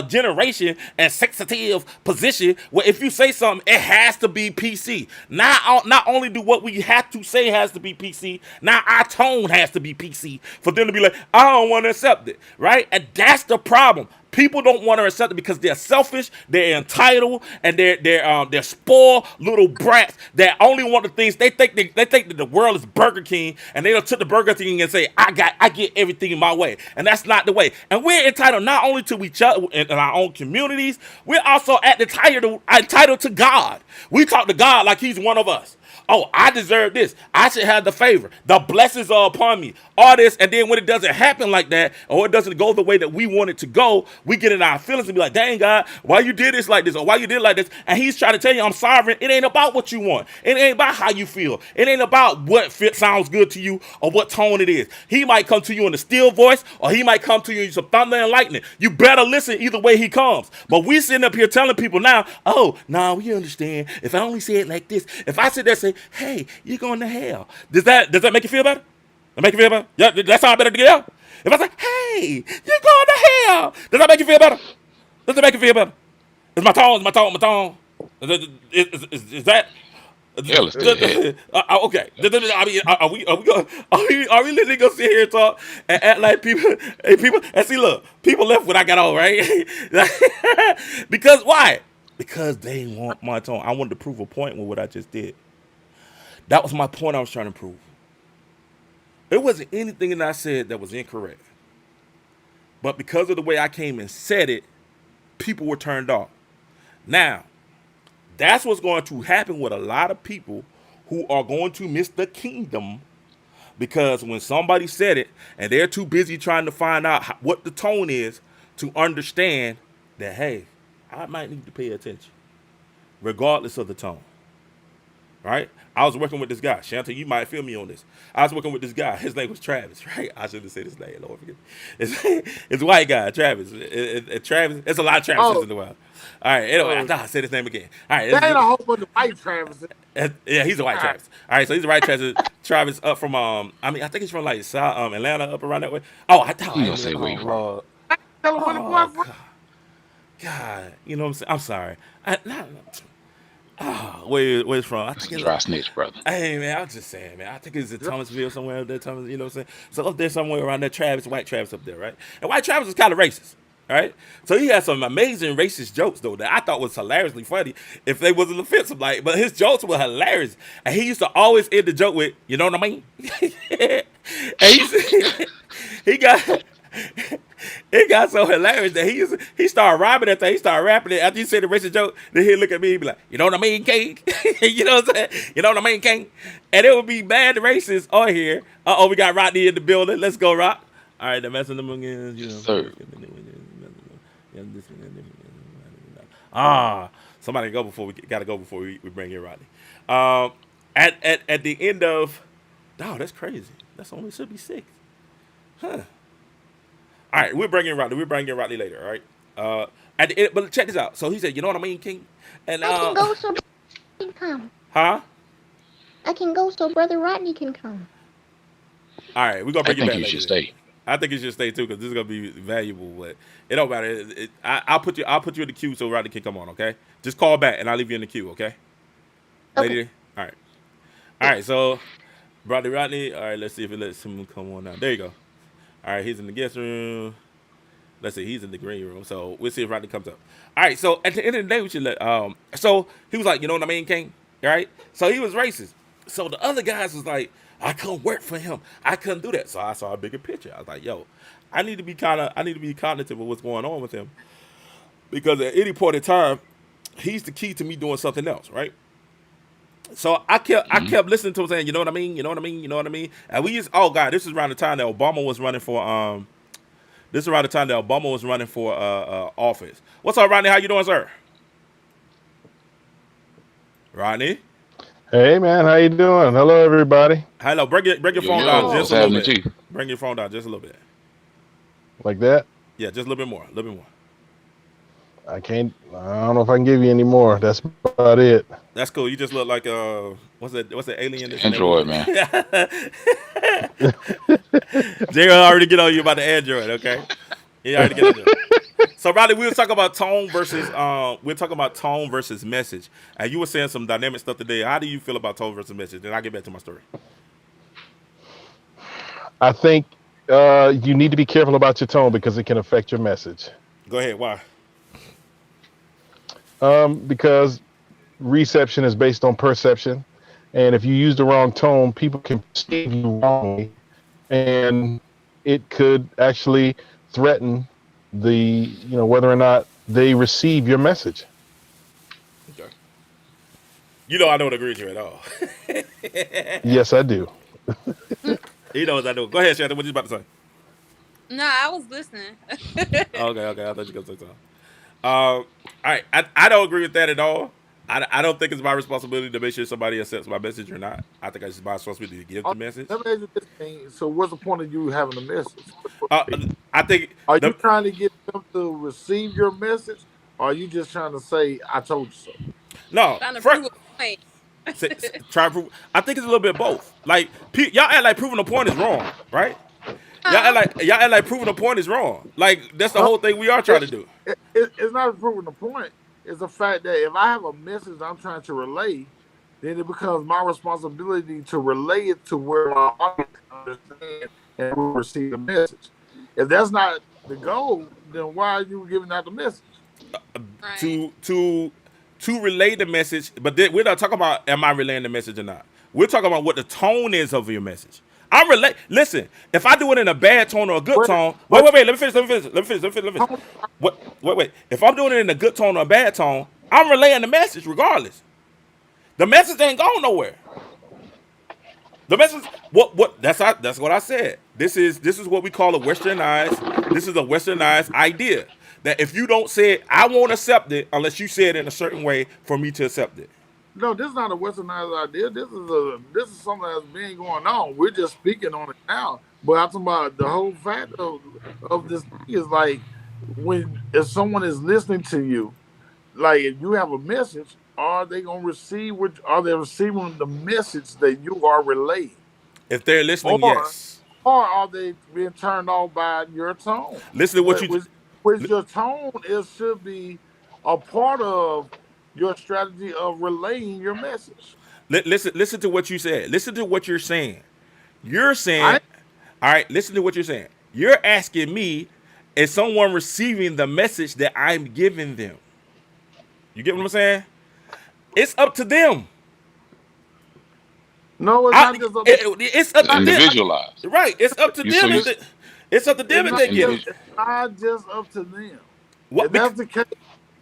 generation and sensitive position where if you say something, it has to be PC. Not only do what we have to say has to be PC, now our tone has to be PC for them to be like, I don't want to accept it, right? And that's the problem. People don't want to accept it because they're selfish, they're entitled, and they're spoiled little brats that only want the things they think that the world is Burger King, and they don't took the Burger King and say, I get everything in my way, and that's not the way. And we're entitled not only to each other in our own communities, we're also entitled to God. We talk to God like He's one of us. Oh, I deserve this. I should have the favor. The blessings are upon me. All this, and then when it doesn't happen like that, or it doesn't go the way that we want it to go, we get in our feelings and be like, dang, God, why you did this like this, or why you did like this? And He's trying to tell you, I'm sovereign. It ain't about what you want. It ain't about how you feel. It ain't about what sounds good to you or what tone it is. He might come to you in a still voice, or He might come to you in some thunder and lightning. You better listen either way He comes. But we sitting up here telling people now, oh, no, we understand. If I only say it like this, if I sit there and say, hey, you're going to hell. Does that make you feel better? That make you feel better? Yeah, that sound better to get out? If I say, hey, you're going to hell, does that make you feel better? Does that make you feel better? Is my tone? Is that Hell is still hell. Okay. I mean, are we literally gonna sit here and talk and act like people, and see, look, people left when I got on, right? Because why? Because they want my tone. I wanted to prove a point with what I just did. That was my point I was trying to prove. It wasn't anything that I said that was incorrect. But because of the way I came and said it, people were turned off. Now, that's what's going to happen with a lot of people who are going to miss the kingdom because when somebody said it and they're too busy trying to find out what the tone is to understand that, hey, I might need to pay attention regardless of the tone. Right? I was working with this guy. Shanta, you might feel me on this. I was working with this guy. His name was Travis, right? I shouldn't have said his name. Lord forgive me. It's a white guy, Travis. Travis. There's a lot of Travises in the world. All right. Anyway, I said his name again. All right. That ain't a whole bunch of white Travis. Yeah, he's a white Travis. All right, so he's a white Travis. Travis up from I mean, I think he's from like South Atlanta, up around that way. Oh, I thought You gonna say where you from? Tell him where the boy from. God, you know what I'm saying? I'm sorry. Where's from? I That's think a it's dry snitch, brother. Hey man, I'm just saying, man. I think it's in Thomasville somewhere up there, Thomas. You know what I'm saying? So up there somewhere around there, Travis, white Travis up there, right? And white Travis is kind of racist, right? So he had some amazing racist jokes though that I thought was hilariously funny if they wasn't offensive, like. But his jokes were hilarious, and he used to always end the joke with, "You know what I mean?" And he got. It got so hilarious that he started rhyming that thing. He started rapping it after he said the racist joke. Then he'd look at me and be like, "You know what I mean, King?" You know what I'm saying? You know what I mean, King? And it would be mad racists on here. We got Rodney in the building. Let's go, Rock. All right, the messing them again. You know. Sir. Somebody go before we gotta go before we bring in Rodney. At the end of, that's crazy. That's only should be 6. Huh. All right, we're bringing Rodney. We're bringing Rodney later, all right? At the end, but check this out. So he said, "You know what I mean, King?" And I can go so he can come. huh? I can go so Brother Rodney can come. All right, we're gonna I bring you back think you later. should stay. I think you should stay too because this is gonna be valuable. But it don't matter. I'll put you in the queue so Rodney can come on. Okay, just call back and I'll leave you in the queue. Okay, lady. All right. So, Brother Rodney. All right, let's see if it lets him come on now. There you go. All right, he's in the guest room. Let's see, he's in the green room. So we'll see if Rodney comes up. All right, so at the end of the day, we should let. So he was like, "You know what I mean, King?" All right. So he was racist. So the other guys was like, "I couldn't work for him. I couldn't do that." So I saw a bigger picture. I was like, "Yo, I need to be cognitive of what's going on with him, because at any point in time, he's the key to me doing something else, right?" So I kept listening to him saying, "You know what I mean? You know what I mean? You know what I mean?" And this is around the time that Obama was running for office. What's up, Rodney? How you doing, sir? Rodney? Hey man, how you doing? Hello everybody. Hello. Bring your phone down What's just a little happening bit. to you? Bring your phone down just a little bit. Like that? Yeah, just a little bit more. A little bit more. I don't know if I can give you any more. That's about it. That's cool. You just look like what's that alien? Android, man. Jay already get on you about the Android, okay? He already get on you. So, Rodney, we were talking about tone versus message, and you were saying some dynamic stuff today. How do you feel about tone versus message? Then I'll get back to my story. I think you need to be careful about your tone because it can affect your message. Go ahead. Why? Because reception is based on perception, and if you use the wrong tone, people can perceive you wrongly, and it could actually threaten whether or not they receive your message. Okay. I don't agree with you at all. Yes, I do. He knows I do. Go ahead, Shannon. What you about to say? No, I was listening. Okay. I thought you were going to say something. All right. I don't agree with that at all. I don't think it's my responsibility to make sure somebody accepts my message or not. I think it's my responsibility to give the message. Let me ask you this thing. So what's the point of you having a message? I think. Are you trying to get them to receive your message, or are you just trying to say, "I told you so"? No. Trying to prove a point. Try to prove. I think it's a little bit both. Like y'all act like proving a point is wrong, right? Y'all act like proving a point is wrong. Like that's the whole thing we are trying to do. It's not proving the point. It's the fact that if I have a message I'm trying to relay, then it becomes my responsibility to relay it to where my audience can understand and will receive the message. If that's not the goal, then why are you giving out the message? Right. To relay the message, but we're not talking about am I relaying the message or not. We're talking about what the tone is of your message. I'm relate. Listen, if I do it in a bad tone or a good What, tone, what wait. Let me finish. Let me finish. tone? What? Wait. If I'm doing it in a good tone or a bad tone, I'm relaying the message regardless. The message ain't going nowhere. The message, that's what I said. This is what we call a westernized. This is a westernized idea that if you don't say it, I won't accept it unless you say it in a certain way for me to accept it. No, this is not a westernized idea. This is something that's been going on. We're just speaking on it now. But I'm talking about the whole fact of this thing is like when if someone is listening to you, like if you have a message, are they gonna receive what are they receiving the message that you are relaying? If they're listening, Or yes. or are they being turned off by your tone? Listen to what But you which your tone is should be a part of your strategy of relaying your message. listen to what you said. Listen to what you're saying. You're saying, I all right. Listen to what you're saying. You're asking me, is someone receiving the message that I'm giving them? You get what I'm saying? It's up to them. no, it's not just up to It's up to them. Individualized. Right. It's up to You so them. you It's up to it's them if not they get just it. individual. it's not just up to them. What? If that's the case,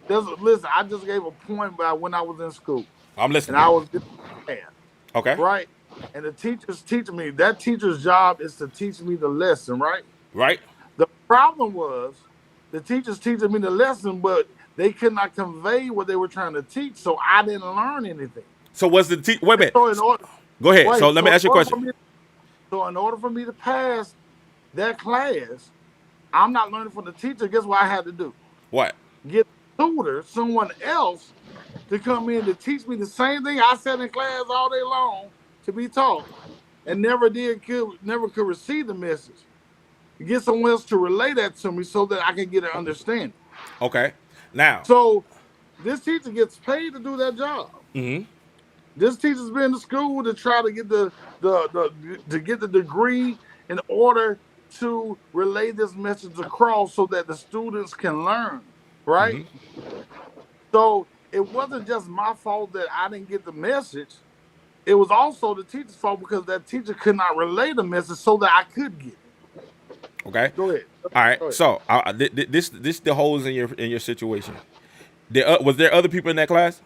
listen, I just gave a point about when I was in school I'm and listening. I was in class, Okay. right? And the teacher's teaching me. That teacher's job is to teach me the lesson, right? Right. The problem was the teachers teaching me the lesson, but they could not convey what they were trying to teach, so I didn't learn anything. So was the wait a minute? So in order, Go ahead. So wait, let me ask you a question. so in order for me to pass that class, I'm not learning from the teacher. Guess what I had to do? What? Get a tutor, someone else, to come in to teach me the same thing I sat in class all day long to be taught, and never could receive the message. Get someone else to relay that to me so that I can get an understanding. Okay. Now. So this teacher gets paid to do that job. Mm-hmm. This teacher's been to school to try to get to get the degree in order to relay this message across so that the students can learn, right? Mm-hmm. So it wasn't just my fault that I didn't get the message. It was also the teacher's fault because that teacher could not relay the message so that I could get it. Okay. Go ahead. All right. Go ahead. So this the holes in your situation. Was there other people in that class?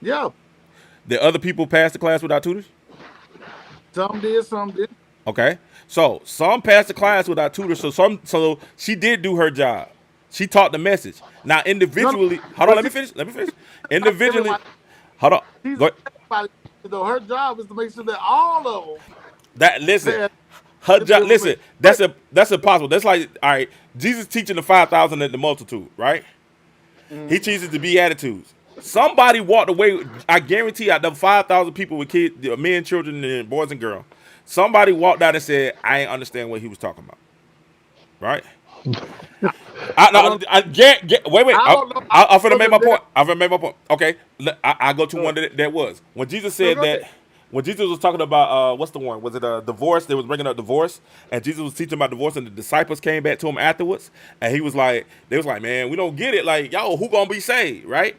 Yeah, Did other people pass the class without tutors? some did, some didn't. Okay. So some passed the class without tutors. So she did do her job. She taught the message. Now individually, hold on. Let me finish. Individually, hold on. She's Go ahead. everybody, though. Her job is to make sure that all of them Listen. pass Her the job. Listen. information. That's impossible. That's like, all right. Jesus teaching the 5,000 at the multitude, right? He teaches the Beatitudes. Somebody walked away. I guarantee out them 5,000 people with kids, men, children, and boys and girls. Somebody walked out and said, "I ain't understand what he was talking about." Right? Wait. I don't know. I'm finna make my point. I'm finna make my point. Okay. I go to one that was when Jesus said Go that. ahead. When Jesus was talking about what's the one? Was it a divorce? They was bringing up divorce, and Jesus was teaching about divorce, and the disciples came back to him afterwards, and he was like, they was like, man, we don't get it. Like, yo, who gonna be saved, right?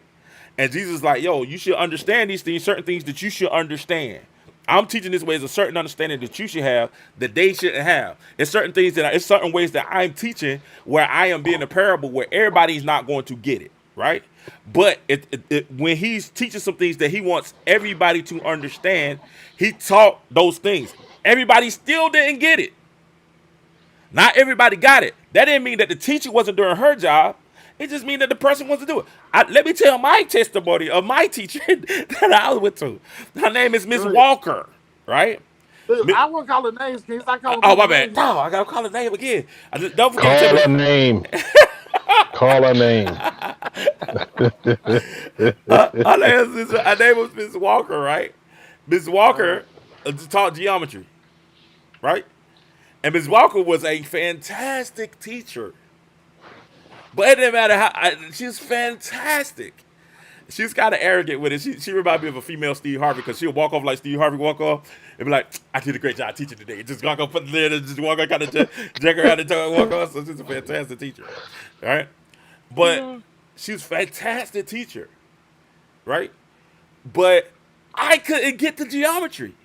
And Jesus is like, yo, you should understand these things, certain things that you should understand. I'm teaching this way is a certain understanding that you should have that they shouldn't have. It's certain things it's certain ways that I'm teaching where I am being a parable where everybody's not going to get it, right? But when he's teaching some things that he wants everybody to understand, he taught those things. Everybody still didn't get it. Not everybody got it. That didn't mean that the teacher wasn't doing her job. It just means that the person wants to do it. Let me tell my testimony of my teacher that I went to. Her name is Miss Go ahead. Walker, right? I won't call her names, King. I call Oh, my her bad. names. No, I got to call her name again. Don't forget Call to her name. Call her name. her name was Miss Walker, right? Miss Walker taught geometry, right? And Miss Walker was a fantastic teacher. But it didn't matter how, she's fantastic. she's kind of arrogant with it. She reminds me of a female Steve Harvey because she'll walk off like Steve Harvey walk off and be like, I did a great job teaching today. Just walk off, put the lid, and just walk on, kind of jack around the tongue, walk off. So she's a fantastic teacher, right? But she was a fantastic teacher, right? But I couldn't get the geometry.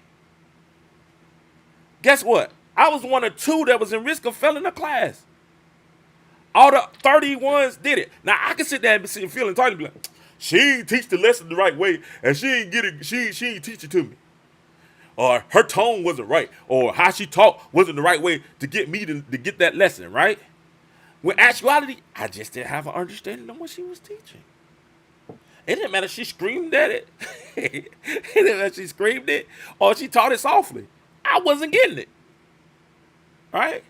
Guess what? I was one of two that was in risk of failing the class. All the 31s did it. Now I can sit there and feel entitled and be like, she ain't teach the lesson the right way, and she ain't get it. She ain't teach it to me, or her tone wasn't right, or how she talked wasn't the right way to get me to get that lesson right. When actuality, I just didn't have an understanding of what she was teaching. It didn't matter if she screamed at it. It didn't matter if she screamed it or she taught it softly. I wasn't getting it. Right?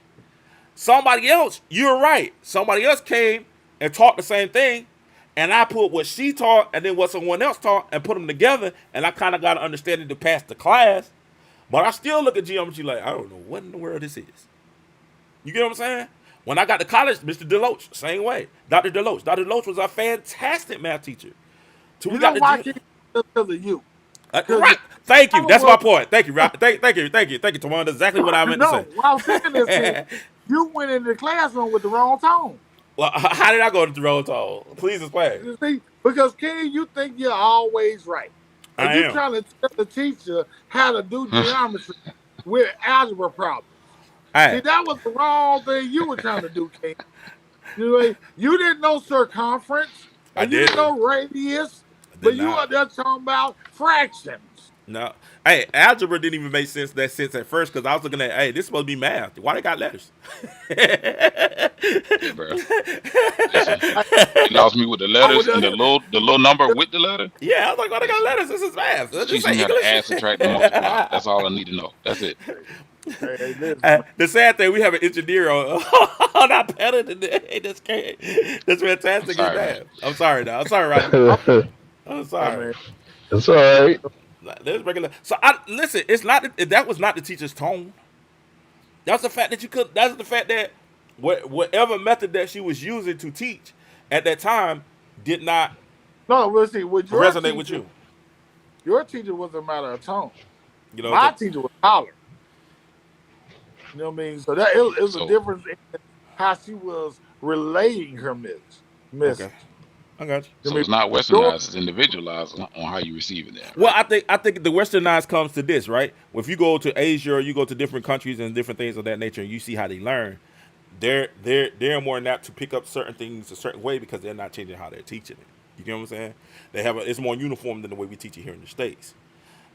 Somebody else, you're right. Somebody else came and taught the same thing, and I put what she taught and then what someone else taught and put them together, and I kind of got an understanding to pass the class. But I still look at geometry like, I don't know what in the world this is. You get what I'm saying? When I got to college, Mr. Deloach, same way. Dr. Deloach. Dr. Deloach was a fantastic math teacher. So You know why she because of you. Right. Thank you. That's my point. Thank you, Rob. Thank you, Tawana. That's exactly what I meant to say. What I was thinking is you went into the classroom with the wrong tone. Well, how did I go to the wrong tone? Please explain. You see, because King, you think you're always right. And you're trying to tell the teacher how to do geometry with algebra problems. See, that was the wrong thing you were trying to do, King. You didn't know circumference, and you didn't know radius, but you were just talking about fractions. No. Hey, algebra didn't even make sense at first because I was looking at, hey, this is supposed to be math. Why they got letters? Yeah, bro. Listen, you lost me with the letters and the low number with the letter. Yeah, I was like, why they got letters? This is math. Teach me how to add, subtract, and multiply. That's all I need to know. That's it. The sad thing, we have an engineer on our panel today. That's fantastic. I'm sorry now. I'm sorry, Roger. I'm sorry. It's all right. There's regular. So listen. It's not that was not the teacher's tone. That's the fact that you could. That's the fact that whatever method that she was using to teach at that time did not. No, we'll see. Resonate with you. Your teacher was a matter of tone. You know, my teacher was holler. You know what I mean? So that it was a difference in how she was relaying her message. Okay. I got you. So it's not westernized; it's individualized on how you receive it. There. Well, I think the westernized comes to this, right? If you go to Asia or you go to different countries and different things of that nature, and you see how they learn, they're more apt to pick up certain things a certain way because they're not changing how they're teaching it. You get what I'm saying? It's more uniform than the way we teach it here in the States.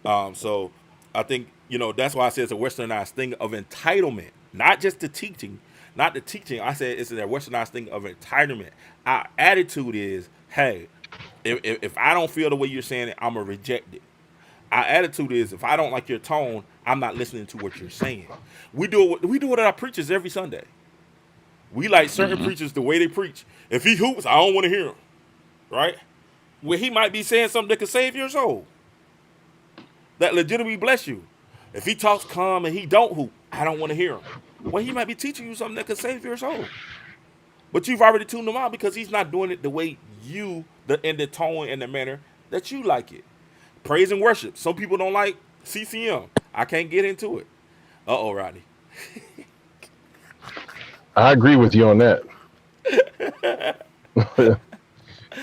So I think that's why I say it's a westernized thing of entitlement, not just the teaching. Not the teaching. I said it's a westernized thing of entitlement. Our attitude is, hey, if I don't feel the way you're saying it, I'm going to reject it. Our attitude is, if I don't like your tone, I'm not listening to what you're saying. We do it with our preachers every Sunday. We like certain preachers the way they preach. If he hoops, I don't want to hear him. Right? Well, he might be saying something that could save your soul. That legitimately bless you. If he talks calm and he don't hoop, I don't want to hear him. Well, he might be teaching you something that could save your soul. But you've already tuned him out because he's not doing it the way in the tone and the manner that you like it. Praise and worship. Some people don't like CCM. I can't get into it. Uh-oh, Rodney. I agree with you on that.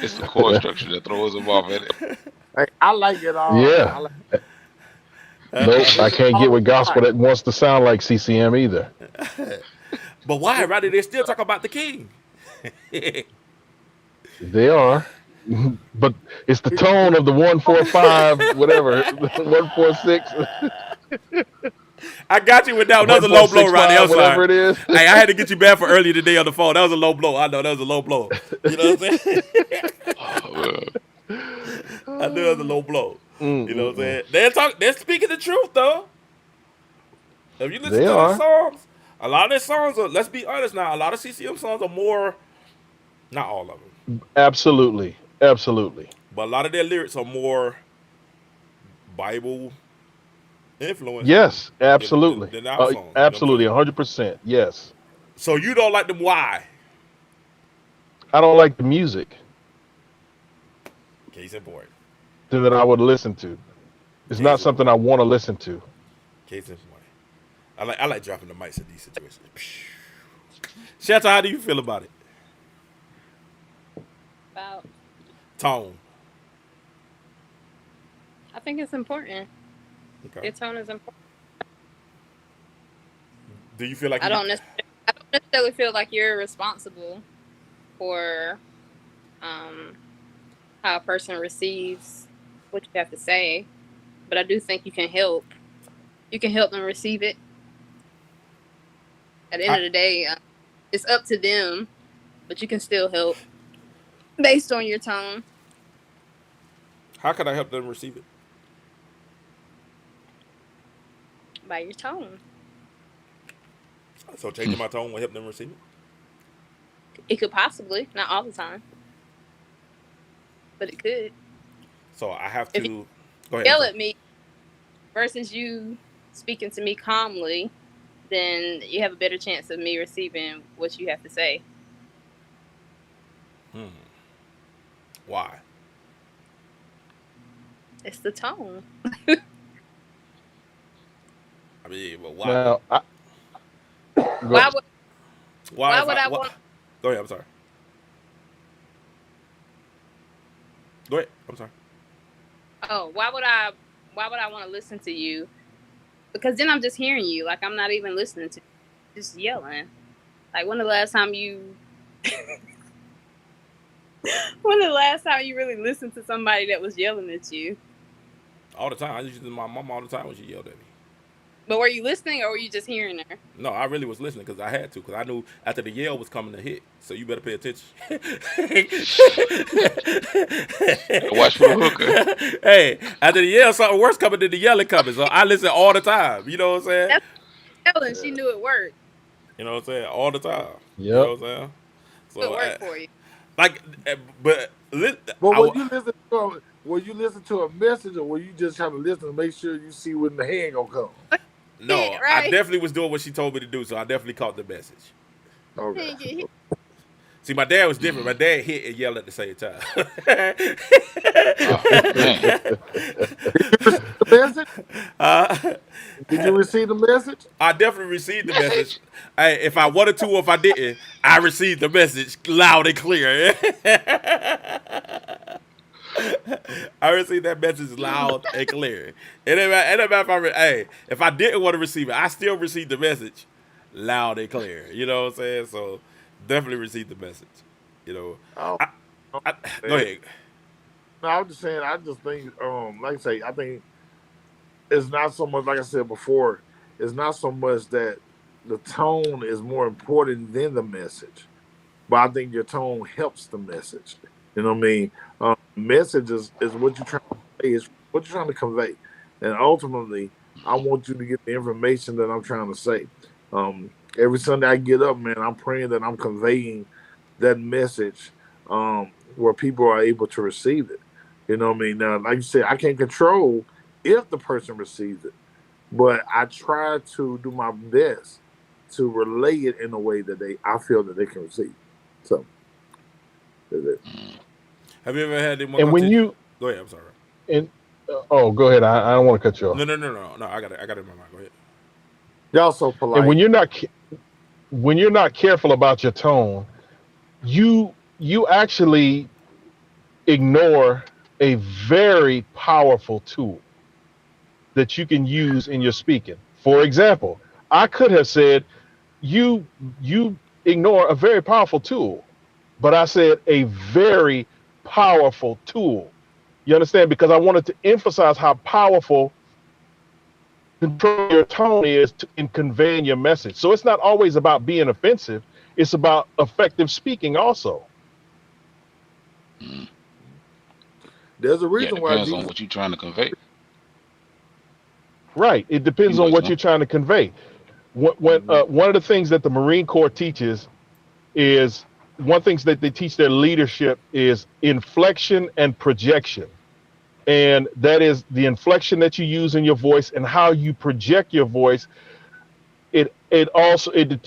It's the core structure that throws them off at it. I like it all. Yeah. Nope, I can't get with gospel that wants to sound like CCM either. But why, Rodney? They still talk about the king. They are. But it's the tone of the 145, whatever, 146. I got you with that one. That was a low blow, Rodney. I'm sorry. Whatever it is. Hey, I had to get you back for earlier today on the phone. That was a low blow. I know that was a low blow. You know what I'm saying? I knew it was a low blow. You know what I'm saying? They're speaking the truth, though. If you listen to their songs, a lot of their songs are, let's be honest now, a lot of CCM songs are more, not all of them. Absolutely. Absolutely. But a lot of their lyrics are more Bible influence. Yes, absolutely. Than our songs, absolutely, 100%. Yes. So you don't like them, why? I don't like the music. Case in point. that I would listen to. It's Case not in something point. I want to listen to. Case in point. I like dropping the mics in these situations. Shanta, how do you feel about it? About, Tone. I think it's important. Okay. Your tone is important. Do you feel like I don't necessarily feel like you're responsible for how a person receives what you have to say, but I do think you can help. You can help them receive it. At the end of the day, it's up to them, but you can still help based on your tone. How can I help them receive it? By your tone. So changing my tone will help them receive it? It could possibly, not all the time, but it could. So I have If to you go ahead. yell at me versus you speaking to me calmly, then you have a better chance of me receiving what you have to say. Why? It's the tone. I mean, but why? Now, Why would I want? Go ahead. I'm sorry. Go ahead. I'm sorry. Oh, why would I want to listen to you? Because then I'm just hearing you. Like I'm not even listening to you, just yelling. Like when the last time you really listened to somebody that was yelling at you? All the time. I used to my mom all the time when she yelled at me. But were you listening or were you just hearing her? No, I really was listening because I had to. Because I knew after the yell was coming to hit. So you better pay attention. Watch for the hooker. Hey, after the yell, something worse coming than the yelling coming. So I listen all the time. You know what I'm saying? That's yelling. She knew it worked. You know what I'm saying? All the time. Yep. You know what I'm saying? So It worked for you. like, but Will you listen to a message, or will you just have to listen to make sure you see when the hand gonna come? no, Yeah, right. I definitely was doing what she told me to do, so I definitely caught the message. Okay. See, my dad was different. My dad hit and yelled at the same time. The message? Did you receive the message? I definitely received the message. Hey, if I wanted to or if I didn't, I received the message loud and clear. I received that message loud and clear. It ain't matter if I didn't want to receive it, I still received the message loud and clear. You know what I'm saying? So definitely received the message. You know. Go ahead. No, I'm just saying. I just think, like I say, I think it's not so much. Like I said before, it's not so much that the tone is more important than the message, but I think your tone helps the message. You know what I mean? Message is what you're trying to say, is what you're trying to convey, and ultimately, I want you to get the information that I'm trying to say. Every Sunday I get up, man, I'm praying that I'm conveying that message where people are able to receive it. You know what I mean? Now, like you said, I can't control if the person receives it, but I try to do my best to relay it in a way that I feel that they can receive. So, that's it. Have you ever had anyone? And when you go ahead, I'm sorry. and go ahead. I don't want to cut you off. No. I got it in my mind. Go ahead. Y'all so polite. And when you're not careful about your tone, you actually ignore a very powerful tool that you can use in your speaking. For example, I could have said you ignore a very powerful tool, but I said a very powerful tool. You understand? Because I wanted to emphasize how powerful control your tone is in conveying your message. So it's not always about being offensive. It's about effective speaking also. There's a reason why depends on what you're trying to convey. Right. It depends on what you're trying to convey. One of the things that the Marine Corps teaches is one thing that they teach their leadership is inflection and projection. And that is the inflection that you use in your voice and how you project your voice. It also in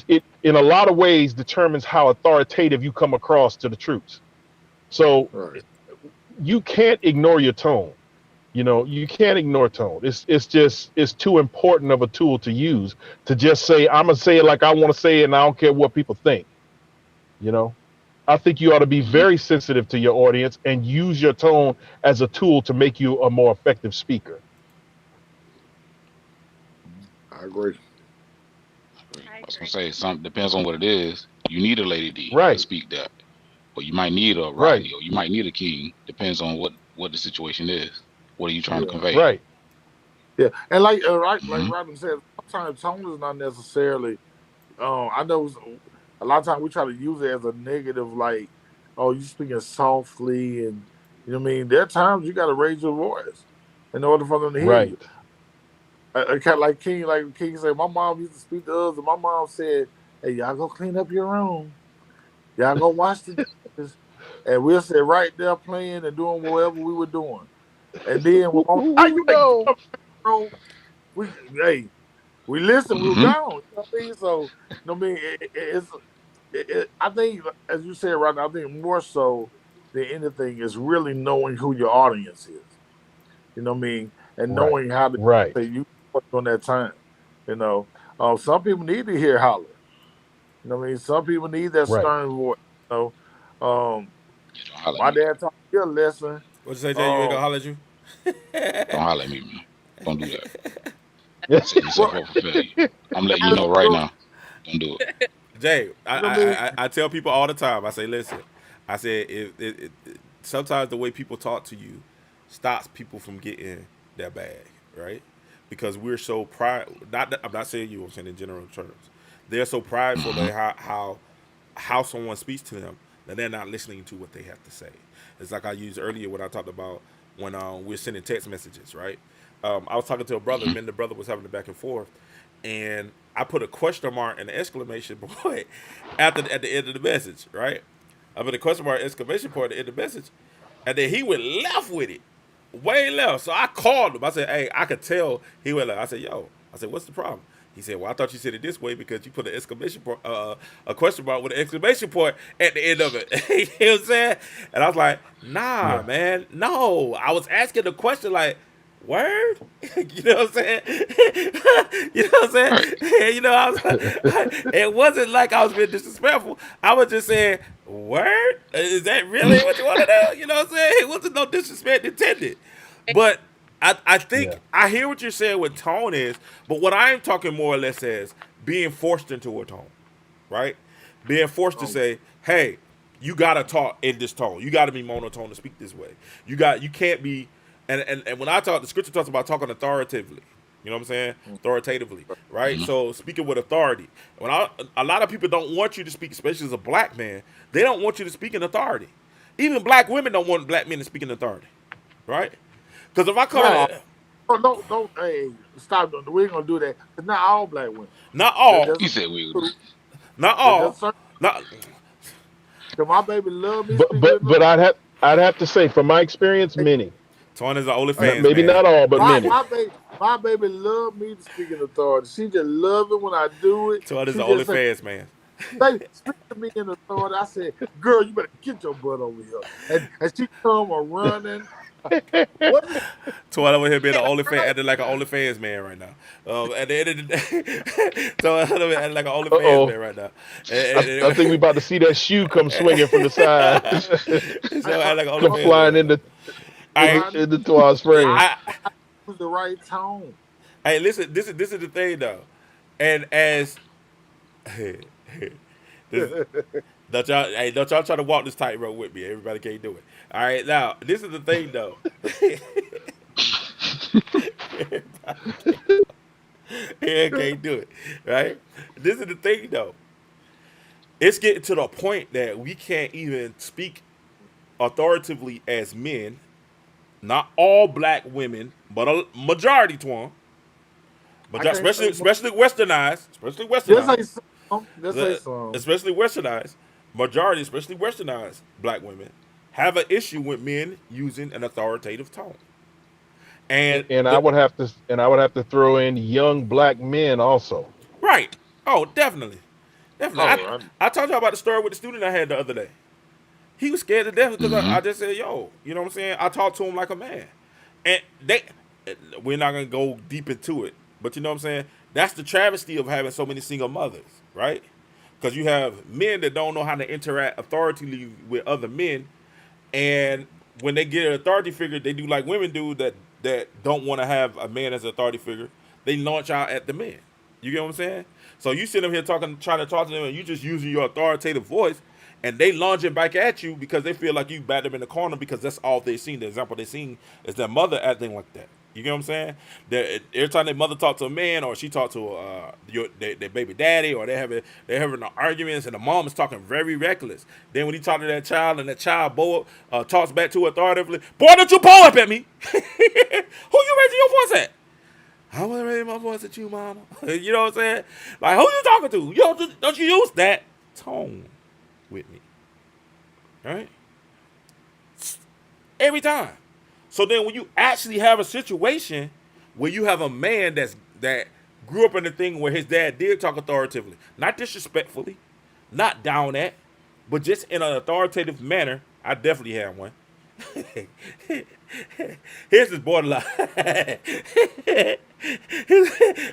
a lot of ways determines how authoritative you come across to the troops. So you can't ignore your tone. You know, you can't ignore tone. It's too important of a tool to use to just say I'm gonna say it like I want to say it, and I don't care what people think. You know, I think you ought to be very sensitive to your audience and use your tone as a tool to make you a more effective speaker. I agree. I was gonna say something depends on what it is. You need a Lady D to Right, speak that, or you might need a right, Rodney, or you might need a King. Depends on what the situation is. What are you trying to Yeah. convey? right. Yeah. And like like Hmm. Robin said, sometimes tone is not necessarily. I know a lot of times we try to use it as a negative, like, oh, you speaking softly, and you know what I mean. There are times you got to raise your voice in order for them to hear you. Right. Kind of like King said, my mom used to speak to us, and my mom said, "Hey, y'all go clean up your room. Y'all go wash the dishes," and we'll sit right there playing and doing whatever we were doing. And then when mom, "Ah, you ain't clean No. up your room," we hey, we listen, we were Hmm. gone. You know what I mean? So, you know what I mean? I think, as you said right now, I think more so than anything is really knowing who your audience is. You know what I mean? And Right. knowing how to Right. say you on that time. You know, some people need to hear holler. You know what I mean? Some people need that Right. stern voice. You know, Yeah, don't holler at my me. dad taught me a lesson. What you say, Jay? You ain't Um, gonna holler at you? Don't holler at me, man. Don't do that. Yeah. Setting yourself well, up for failure. I'm letting you know right now. Don't do it. Jay, you know what I mean? I tell people all the time. I say, listen. I said, sometimes the way people talk to you stops people from getting their bag, right? Because we're so pride. I'm not saying you. I'm saying in general terms. They're so prideful Hmm. that how someone speaks to them that they're not listening to what they have to say. It's like I used earlier when I talked about when we're sending text messages, right? I was talking to a brother, Hmm. me and the brother was having a back and forth, and I put a question mark and an exclamation point at the end of the message, right? I put a question mark exclamation point at the end of the message, and then he went left with it, way left. So I called him. I said, "Hey, I could tell he went left." I said, "Yo," I said, "What's the problem?" He said, "Well, I thought you said it this way because you put an exclamation point, a question mark with an exclamation point at the end of it." You know what I'm saying? And I was like, "Nah, Yeah. man, no." I was asking the question like, "Word?" You know what I'm saying? You know what I'm saying? Right. You know, I was like, it wasn't like I was being disrespectful. I was just saying, "Word? Is that really what you want to do?" You know what I'm saying? It wasn't no disrespect intended. But I think Yeah. I hear what you're saying with tone is, but what I'm talking more or less is being forced into a tone, right? Being forced to Um, say, "Hey, you gotta talk in this tone. You gotta be monotone to speak this way. You can't be." And when I talk, the scripture talks about talking authoritatively. You know what I'm saying? Authoritatively, right? Hmm. So speaking with authority. A lot of people don't want you to speak, especially as a black man. They don't want you to speak in authority. Even black women don't want black men to speak in authority, right? Because if I come no, in, don't, hey, stop. We ain't gonna do that. It's not all black women. not There's all, You a said we. few. not There's all, certain. not. Cause my baby love me But speaking but in but the. I'd have to say from my experience, many. Twan is an OnlyFans Maybe man. not all, but My many. my baby my baby love me to speak in authority. She just love it when I do it. Twan is She an just say, OnlyFans man. Speak to me in authority." I said, "Girl, you better get your butt over here." And she come a running. What is Twan over here being an that, OnlyFans, girl? acting like an OnlyFans man right now. At the end of the day, Twan over here acting like an Uh OnlyFans oh. man right now. I think we about to see that shoe come swinging from the side, So acting like an come OnlyFans flying man. into I, into Twan's frame. I, I use the right tone. hey, listen. This is the thing though, and as this, don't y'all try to walk this tightrope with me. Everybody can't do it. All right, now this is the thing though. Yeah, can't do it. Right? This is the thing though. It's getting to the point that we can't even speak authoritatively as men. Not all black women, but a majority to them. I But can't say more. especially Just westernized, say some. Just say some. especially westernized, majority, especially westernized black women, have an issue with men using an authoritative tone. And And I would have to throw in young black men also. right, oh, definitely, definitely. Oh, I told you about the story with the student I had the other day. He was scared to death because Mm-hmm. I just said, yo, you know what I'm saying? I talked to him like a man. And we're not going to go deep into it, but you know what I'm saying? That's the travesty of having so many single mothers, right? Because you have men that don't know how to interact authoritatively with other men, and when they get an authority figure, they do like women do that don't want to have a man as an authority figure. They launch out at the men. You get what I'm saying? So you sit up here trying to talk to them, and you just using your authoritative voice, and they launching back at you because they feel like you bat them in the corner because that's all they seen. The example they seen is their mother acting like that. You get what I'm saying? Every time their mother talk to a man, or she talk to their baby daddy, or they having arguments, and the mom is talking very reckless. Then when he talk to that child, and that child talks back to her authoritatively, boy, don't you pull up at me? Who you raising your voice at? I want to raise my voice at you, mama. You know what I'm saying? Like, who you talking to? You don't you use that tone with me, right? Every time. So then when you actually have a situation where you have a man that grew up in the thing where his dad did talk authoritatively, not disrespectfully, not down at, but just in an authoritative manner, I definitely had one. Here's his borderline.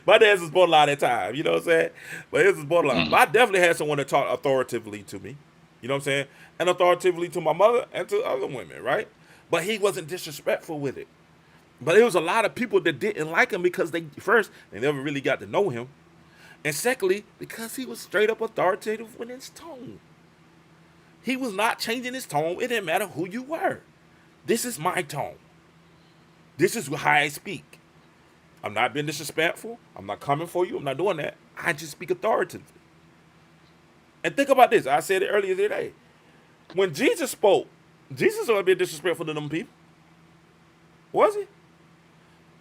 My dad's was borderline at time, you know what I'm saying? But here's his borderline. But I definitely had someone that talked authoritatively to me, you know what I'm saying? And authoritatively to my mother and to other women, right? But he wasn't disrespectful with it. But there was a lot of people that didn't like him because they never really got to know him. And secondly, because he was straight up authoritative with his tone. He was not changing his tone. It didn't matter who you were. This is my tone. This is how I speak. I'm not being disrespectful. I'm not coming for you. I'm not doing that. I just speak authoritatively. And think about this. I said it earlier today. When Jesus spoke, Jesus wasn't being disrespectful to them people. Was he?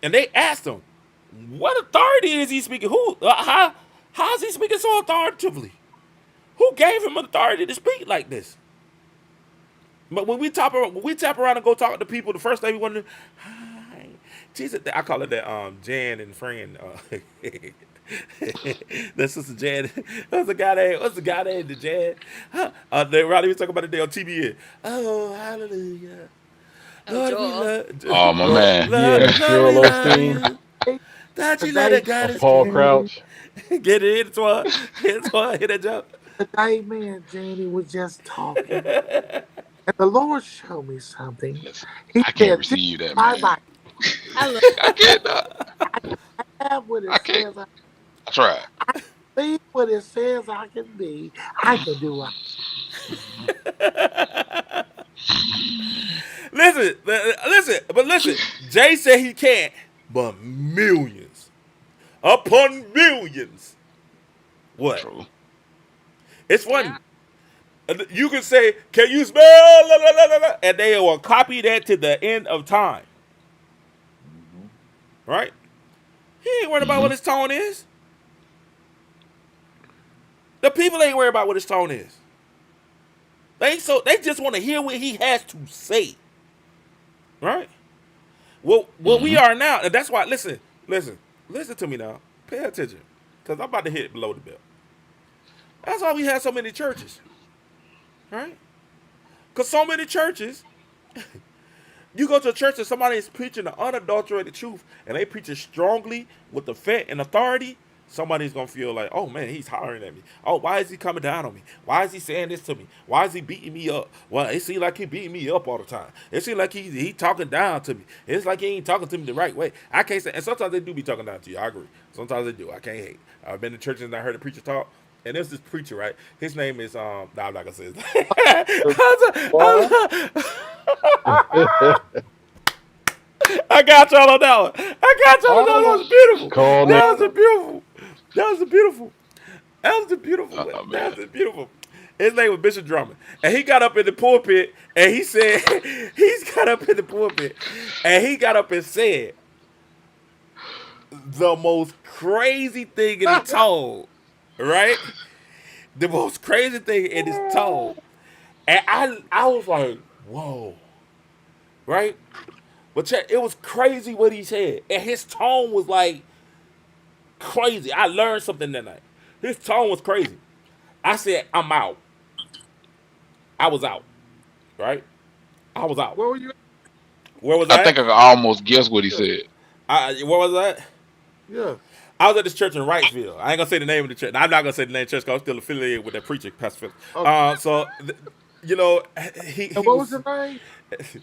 And they asked him, what authority is he speaking? How is he speaking so authoritatively? Who gave him authority to speak like this? But when we tap around and go talk to people, the first thing we want to do, hi, Jesus. I call it that Jan and friend. That's Sister Jan. What's the guy named the Jan? Riley was talking about it today on TBN. Oh, hallelujah. Oh, Lord, we Joel. Oh, my man. Yeah, Lord, we Joel love Osteen, you. Don't you know Today, that God is Paul good? Crouch. Get it, Antoine. Antoine, hit that joke. today, me and Jenny was just talking, and the Lord showed me something. Listen, He I can't said, "This is receive that, my man. Bible. I love I can't. I have what I it can't. says. I I tried. be what it says I can be. I can do what." Listen. Jay said he can't, but millions upon millions. What? True. It's funny. yeah. You can say, "Can you smell?" La, la, la, la, la, and they will copy that to the end of time. Right? He ain't worried about Mm-hmm. what his tone is. The people ain't worried about what his tone is. They just want to hear what he has to say. Right? Well, what we Mm-hmm. are now, and that's why. Listen to me now. Pay attention, because I'm about to hit below the belt. That's why we have so many churches, right? Because so many churches, you go to a church and somebody is preaching the unadulterated truth, and they preach it strongly with the faith and authority. Somebody's gonna feel like, oh man, he's hollering at me. Oh, why is he coming down on me? Why is he saying this to me? Why is he beating me up? Well, it seems like he beating me up all the time. It seems like he talking down to me. It's like he ain't talking to me the right way. I can't say, and sometimes they do be talking down to you. I agree. Sometimes they do. I can't hate. I've been to churches and I heard a preacher talk. And there's this preacher, right? His name is I'm not gonna say his name. I got y'all on that one. I got y'all on that one. That was beautiful. Call That name. was a beautiful. That was a beautiful. That was a beautiful one. Oh, That man. was a beautiful. His name was Bishop Drummond. And he got up in the pulpit and he said, and said the most crazy thing in his tone, right? The most crazy thing in his tone. And I was like, whoa, right? But check, it was crazy what he said. And his tone was like crazy. I learned something that night. His tone was crazy. I said, I'm out. I was out. right? I was out. Where were you? Where was I I think at? I can almost guess what he said. Where was I at? Yeah. I was at this church in Wrightsville. I ain't gonna say the name of the church. I'm not gonna say the name of the church because I'm still affiliated with that preacher, Pastor Phillips. Okay. You know, And he what was was. his name?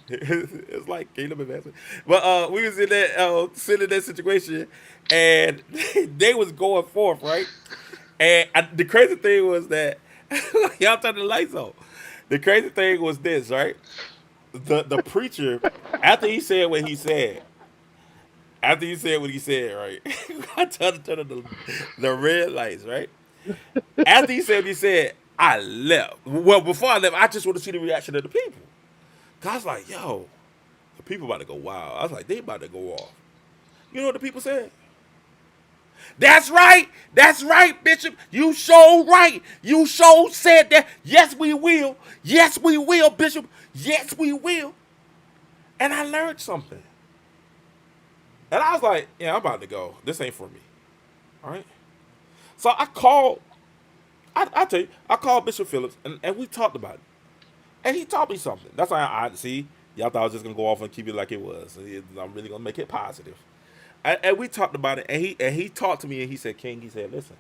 It's like Caleb and Master. But we was in that sitting in that situation, and they was going forth, right? And the crazy thing was that y'all turned the lights on. The crazy thing was this, right? The preacher, after he said what he said, right? I turned on the red lights, right? After he said what he said, I left. Well, before I left, I just want to see the reaction of the people. Cause I was like, yo, the people about to go wild. I was like, they about to go off. You know what the people said? That's right. That's right, Bishop. You so right. You so said that. Yes, we will. Yes, we will, Bishop. Yes, we will. And I learned something. And I was like, yeah, I'm about to go. This ain't for me. All right. So I called, I tell you, I called Bishop Phillips and we talked about it. And he taught me something. That's why I see. Y'all thought I was just gonna go off and keep it like it was. I'm really gonna make it positive. And we talked about it, and he talked to me, and he said, "King," he said, "Listen,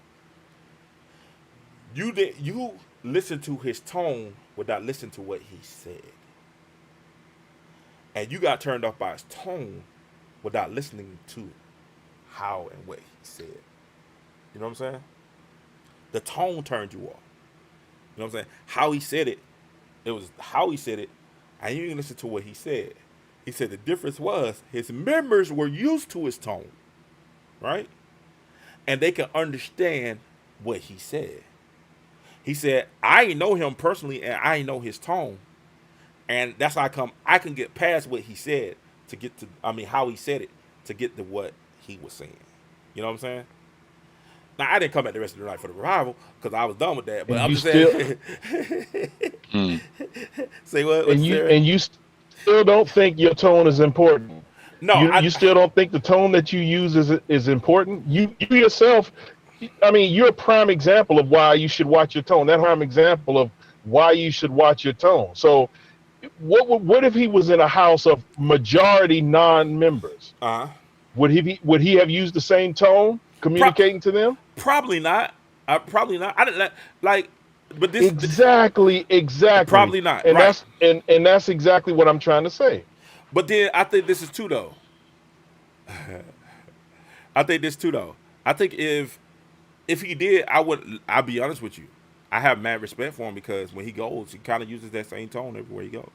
you listen to his tone without listening to what he said, and you got turned off by his tone without listening to how and what he said. You know what I'm saying? The tone turned you off. You know what I'm saying? How he said it, it was how he said it, and you didn't listen to what he said. He said the difference was his members were used to his tone, right? And they can understand what he said. He said, I ain't know him personally and I ain't know his tone. And that's how I can get past what he said to get to, how he said it to get to what he was saying. You know what I'm saying? Now, I didn't come back the rest of the night for the revival because I was done with that. But And I'm you just still saying. Hmm. Say what? and What's you there? and you still don't think your tone is important. No, You still don't think the tone that you use is important. You yourself, I mean, you're a prime example of why you should watch your tone. That prime example of why you should watch your tone. So, what if he was in a house of majority non-members? uh-huh. Would he have used the same tone Pro- communicating to them? Probably not. Probably not. I didn't like, but Exactly, probably not. and Right. that's exactly what I'm trying to say. But then I think this is too though. I think this too though. I think if he did, I'll be honest with you. I have mad respect for him because when he goes, he kind of uses that same tone everywhere he goes.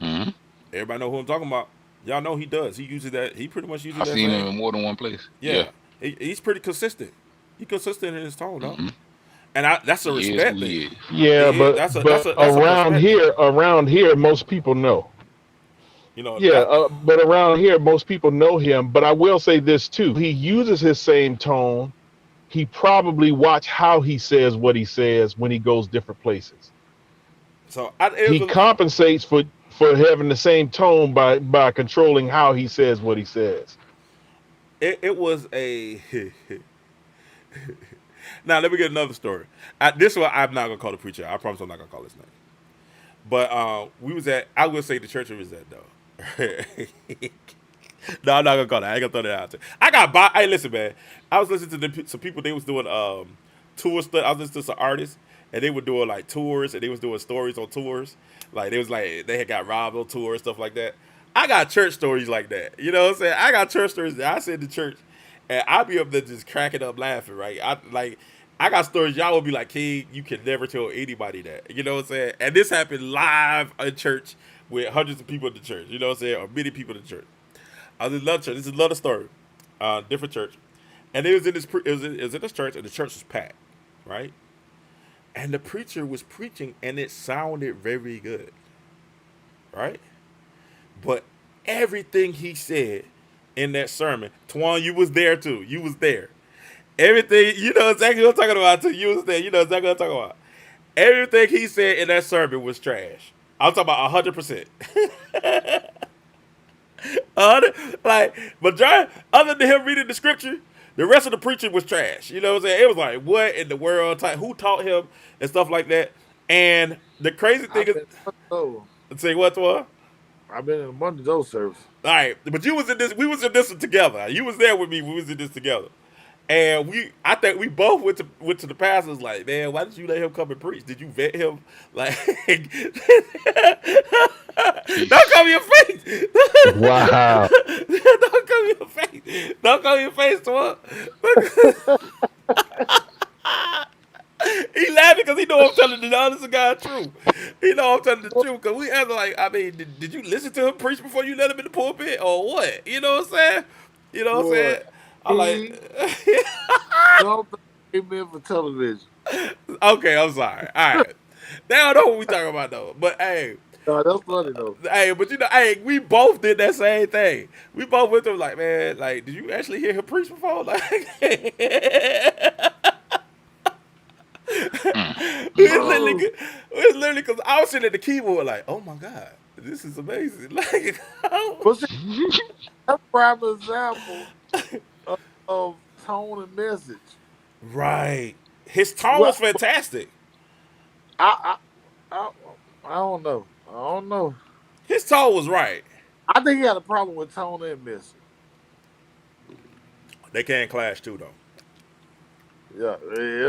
Hmm. Everybody know who I'm talking about. Y'all know he does. He uses that. He pretty much uses I've that seen him same. in more than one place. Yeah. Yeah, he's pretty consistent. He's consistent in his tone though, Hmm. and that's a He is respect who thing. he is. Yeah, That's but a respect thing. around here, most people know. You know Yeah, that. but around here, most people know him. But I will say this too: he uses his same tone. He probably watch how he says what he says when he goes different places. So He compensates for having the same tone by controlling how he says what he says. it was a. Now let me get another story. This one I'm not gonna call the preacher. I promise I'm not gonna call his name. But we was at. I will say the church we was at though. No, I'm not gonna call that. I ain't gonna throw that out there. I got by. Hey, listen, man. I was listening to some people. They was doing tour stuff. I was listening to some artists, and they were doing like tours, and they was doing stories on tours. Like they was like they had got robbed on tour and stuff like that. I got church stories like that. You know what I'm saying? I got church stories that I said to church, and I be up there just cracking up laughing. Right? I got stories y'all will be like, King, you can never tell anybody that. You know what I'm saying? And this happened live in church with hundreds of people in the church. You know what I'm saying? Or many people in the church. I was in another church. This is another story. Different church. And it was in this church, and the church was packed, right? And the preacher was preaching, and it sounded very good, right? But everything he said in that sermon, Twan, you was there too. You was there. Everything, you know exactly what I'm talking about too. You was there. You know exactly what I'm talking about. Everything he said in that sermon was trash. I'm talking about 100%. Like, majority, other than him reading the scripture, the rest of the preaching was trash. You know what I'm saying? It was like, what in the world? Who taught him and stuff like that? And The crazy thing I've is, been in those. say what? I've been in a bunch of those services. All right, but you was in this. We was in this one together. You was there with me. We was in this together, and I think we both went to the pastors. Like, man, why did you let him come and preach? Did you vet him? Like, don't cover your face. Wow. Don't cover your face. Don't cover your face, to He laughing because he know I'm telling the honest to God truth. He know I'm telling the truth because we asked like, I mean, did you listen to him preach before you let him in the pulpit or what? You know what I'm saying? You know what I'm saying? I'm like, Don't amen for television. okay, I'm sorry. All right, now I know what we talking about though. But hey, No, that's funny though. hey, but you know, hey, we both did that same thing. We both went through like, man, like, did you actually hear him preach before? Like. It's literally because I was sitting at the keyboard like, oh my God, this is amazing. Like, But see, that's a prime example of tone and message. right. His tone Well, was fantastic. I, I, I don't know. I don't know. His tone was right. I think he had a problem with tone and message. They can clash too, though. Yeah,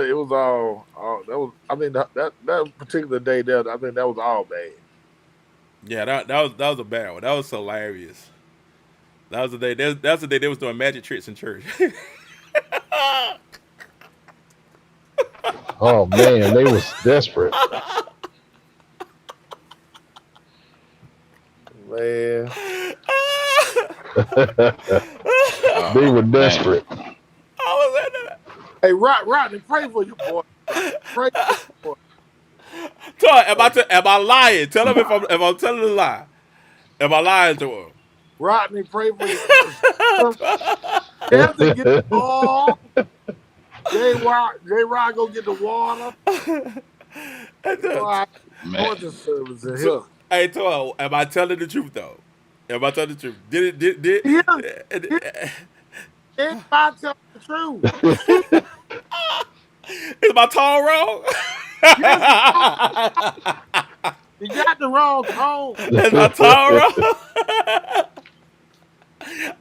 it was all that was. I mean, that particular day there, I think that was all bad. Yeah, that was a bad one. That was hilarious. That was the day. That's the day they was doing magic tricks in church. Oh man, they was desperate. Man, They were man. desperate. I was in there. hey, Rodney, pray for you, boy. Pray for you, boy. Tell him, am I lying? Tell him if I'm telling a lie. Am I lying to him? Rodney, pray for you. They have to get the ball. J-Rod go get the water. Man. Torture service in here. Hey, Toy, am I telling the truth though? Am I telling the truth? Did Yeah. Anybody tell the truth? is my tone wrong? You got the wrong tone. Is my tone wrong?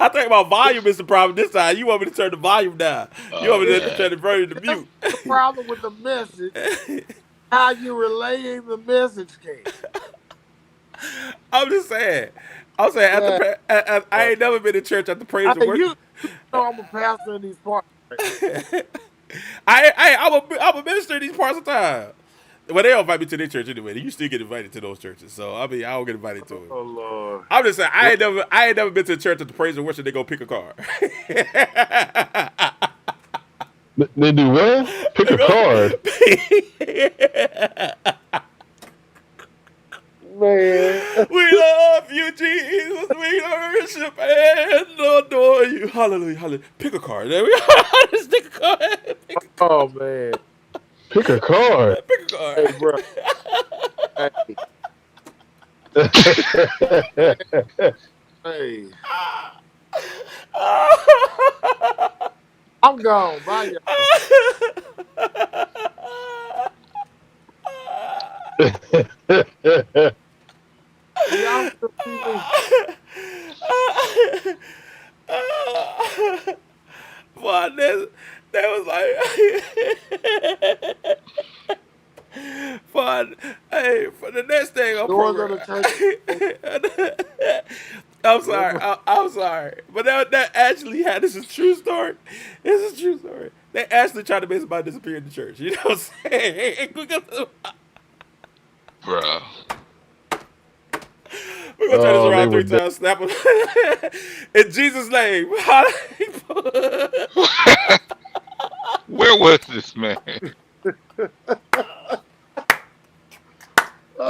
I think my volume is the problem this time. You want me to turn the volume down? You want me to turn the volume to mute? The problem with the message, how you relaying the message came. I'm just saying. I'm saying I ain't never been to church at the praise and worship. You know I'm a pastor in these parts. I'm a minister in these parts of time. Well, they don't invite me to their church anyway. You still get invited to those churches, so I mean, I don't get invited to it. Oh Lord! I'm just saying, I ain't never been to a church at the praise and worship. They go pick a car. They do what? Pick a card. Man, We love you, Jesus. We worship and adore you. Hallelujah, hallelujah. Pick a card. There we go. Just pick a card. oh man. Pick a card. Pick a card. Hey, bro. Hey, I'm gone. Bye, y'all. Y'all still see me? Boy, that was like, fun. Hey, for the next thing on Doors of program. the church. I'm sorry. I'm sorry. But that actually had this is a true story. This is a true story. They actually tried to make somebody disappear in the church. You know what I'm saying? Bruh. We're gonna turn this Oh, around they 3 were times. Snap him. In Jesus' name. Where was this man?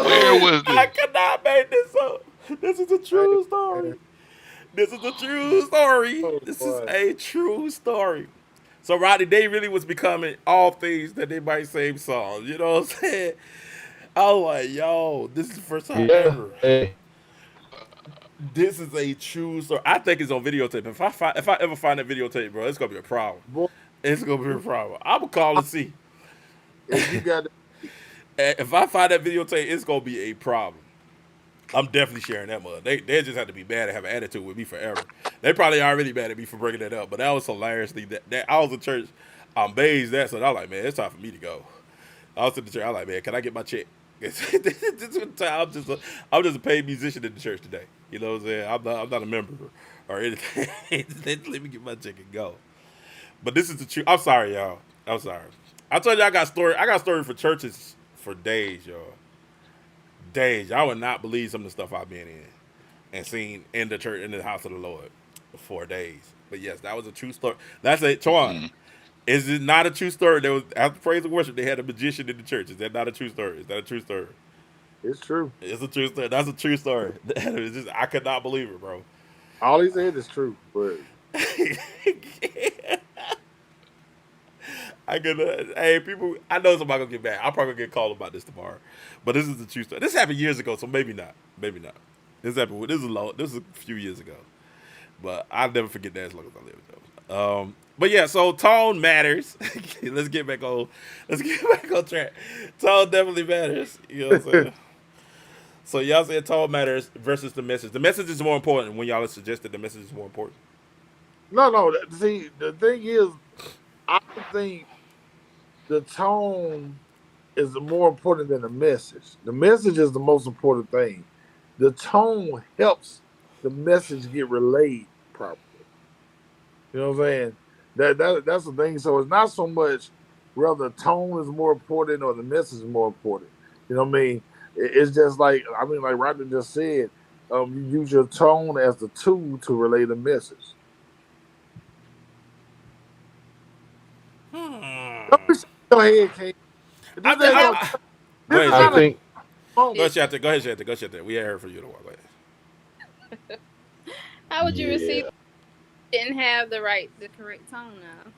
Where was I this? could not make this up. This is a true story. This is a true story. Oh, This boy. is a true story. So Rodney Day really was becoming all things that they might sing songs. You know what I'm saying? I was like, yo, this is the first time yeah. ever. Hey, This is a true story. I think it's on videotape. If I ever find that videotape, bro, it's gonna be a problem. Boy, It's gonna be a problem. I'm gonna call and see. if you got If I find that videotape, it's gonna be a problem. I'm definitely sharing that mud. They just have to be mad and have an attitude with me forever. They probably already mad at me for bringing that up, but that was hilariously that I was in church. I'm amazed that, so I was like, man, it's time for me to go. I was in the church. I was like, man, can I get my check? I'm just a paid musician in the church today. You know what I'm saying? I'm not a member or anything. Let me get my check and go. But this is the truth. I'm sorry, y'all. I'm sorry. I told you I got story. I got story for churches for days, y'all. Days. I would not believe some of the stuff I've been in and seen in the church in the house of the Lord for days. But yes, that was a true story. That's it, Twan. Mm. Is it not a true story? There was after praise and worship, they had a magician in the church. Is that not a true story? Is that a true story? It's true. It's a true story. That's a true story. It's just, I could not believe it, bro. All he said is true, but I could. Hey, people. I know somebody gonna get mad. I'm probably gonna get called about this tomorrow. But this is the true story. This happened years ago, so maybe not. Maybe not. This happened. This is long. This is a few years ago. But I'll never forget that as long as I live. But yeah, so tone matters. Let's get back on. Let's get back on track. Tone definitely matters. You know what I'm saying? So y'all said tone matters versus the message. The message is more important when y'all suggested the message is more important. no. See, the thing is, I think the tone is more important than the message. The message is the most important thing. The tone helps the message get relayed properly. You know what I'm saying? That's the thing. So it's not so much whether the tone is more important or the message is more important. You know what I mean? It's just like like Rodney just said, you use your tone as the tool to relay the message. Don't be shaking your head, Kate. This I, ain't I, no, I, go this is ahead, I not a Shanti. think moment. Go ahead, Shanti. Go ahead, Shanti. Go ahead, Shanti. We ain't heard from you in a while. Go ahead. How would you receive yeah. if you didn't have the correct tone now?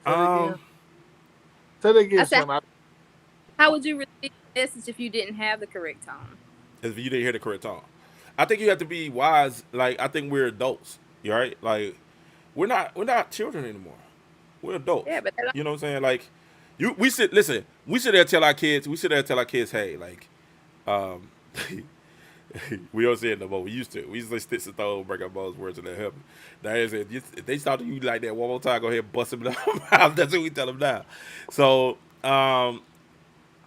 Say it again. Um, Say it again, I said, son. how would you receive the message if you didn't have the correct tone? if you didn't hear the correct tone, I think you have to be wise. Like I think we're adults, you right? Like we're not children anymore. We're adults. Yeah, but that You know what I'm saying? Like we sit listen. We sit there and tell our kids. We sit there and tell our kids, hey, like, um, we don't say it no more. We used to. We used to say sticks and stones, break our bones, words, and that help. Now is it? If they start to you like that one more time, go ahead and bust them in the mouth. That's what we tell them now. So,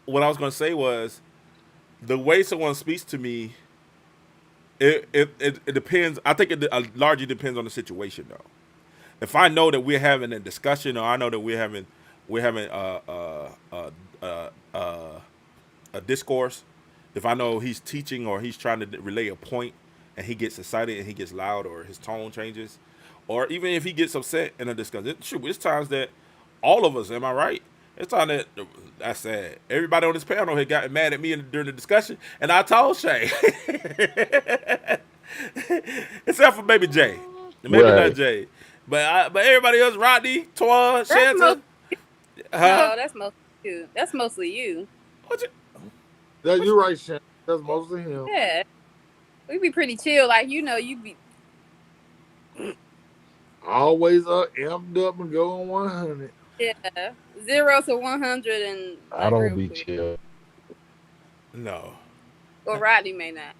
what I was gonna say was the way someone speaks to me. It depends. I think it largely depends on the situation, though. If I know that we're having a discussion, or I know that we're having a discourse. If I know he's teaching or he's trying to relay a point, and he gets excited and he gets loud, or his tone changes, or even if he gets upset in a discussion, shoot, it's times that all of us, am I right? It's time that that's sad. Everybody on this panel had gotten mad at me during the discussion, and I told Shay, except for maybe Jay, maybe not Right. Jay, but everybody else, Rodney, Twan, That's Shanta, huh? No, that's mostly you. That's mostly you. What you, You're right, Shannon. That's mostly him. Yeah, we be pretty chill. Like you be. Always amped up and go on 100. Yeah, 0 to 100 and I like don't real be quick. chill. no. Or Rodney may not.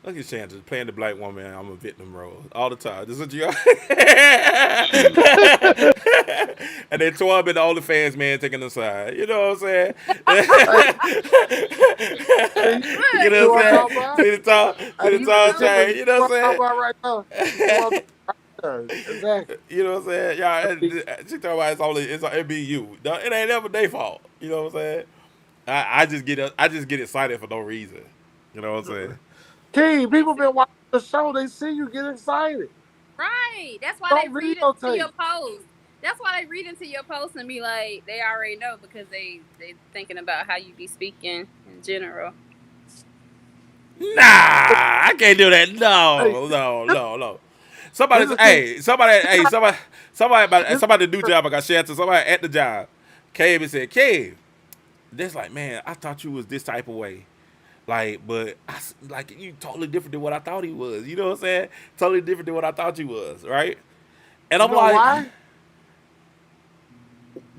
Look at Shanta playing the black woman. I'm a victim role all the time. This is what you got. And then Twan been the only fans man taking the side. You know what I'm saying? You know You what want to I'm talk saying? about? See the talk, see the talk, Jay. You know You what I'm want to talk about right now? You want saying? to talk about exactly. You know what I'm saying? Y'all, she talking about it be you. No, it ain't ever their fault. You know what I'm saying? I just get excited for no reason. You know what I'm saying? King, people been watching the show. They see you get excited. Right. That's why Don't they read into videotape. your post. That's why they read into your post and be like, they already know because they thinking about how you be speaking in general. Nah, I can't do that. Hey, No. Somebody, this is hey, this somebody new job. I got shared to somebody at the job. Came and said, Cave, that's like, man, I thought you was this type of way. Like, but like you totally different than what I thought he was. You know what I'm saying? Totally different than what I thought you was, right? And You I'm know like, why?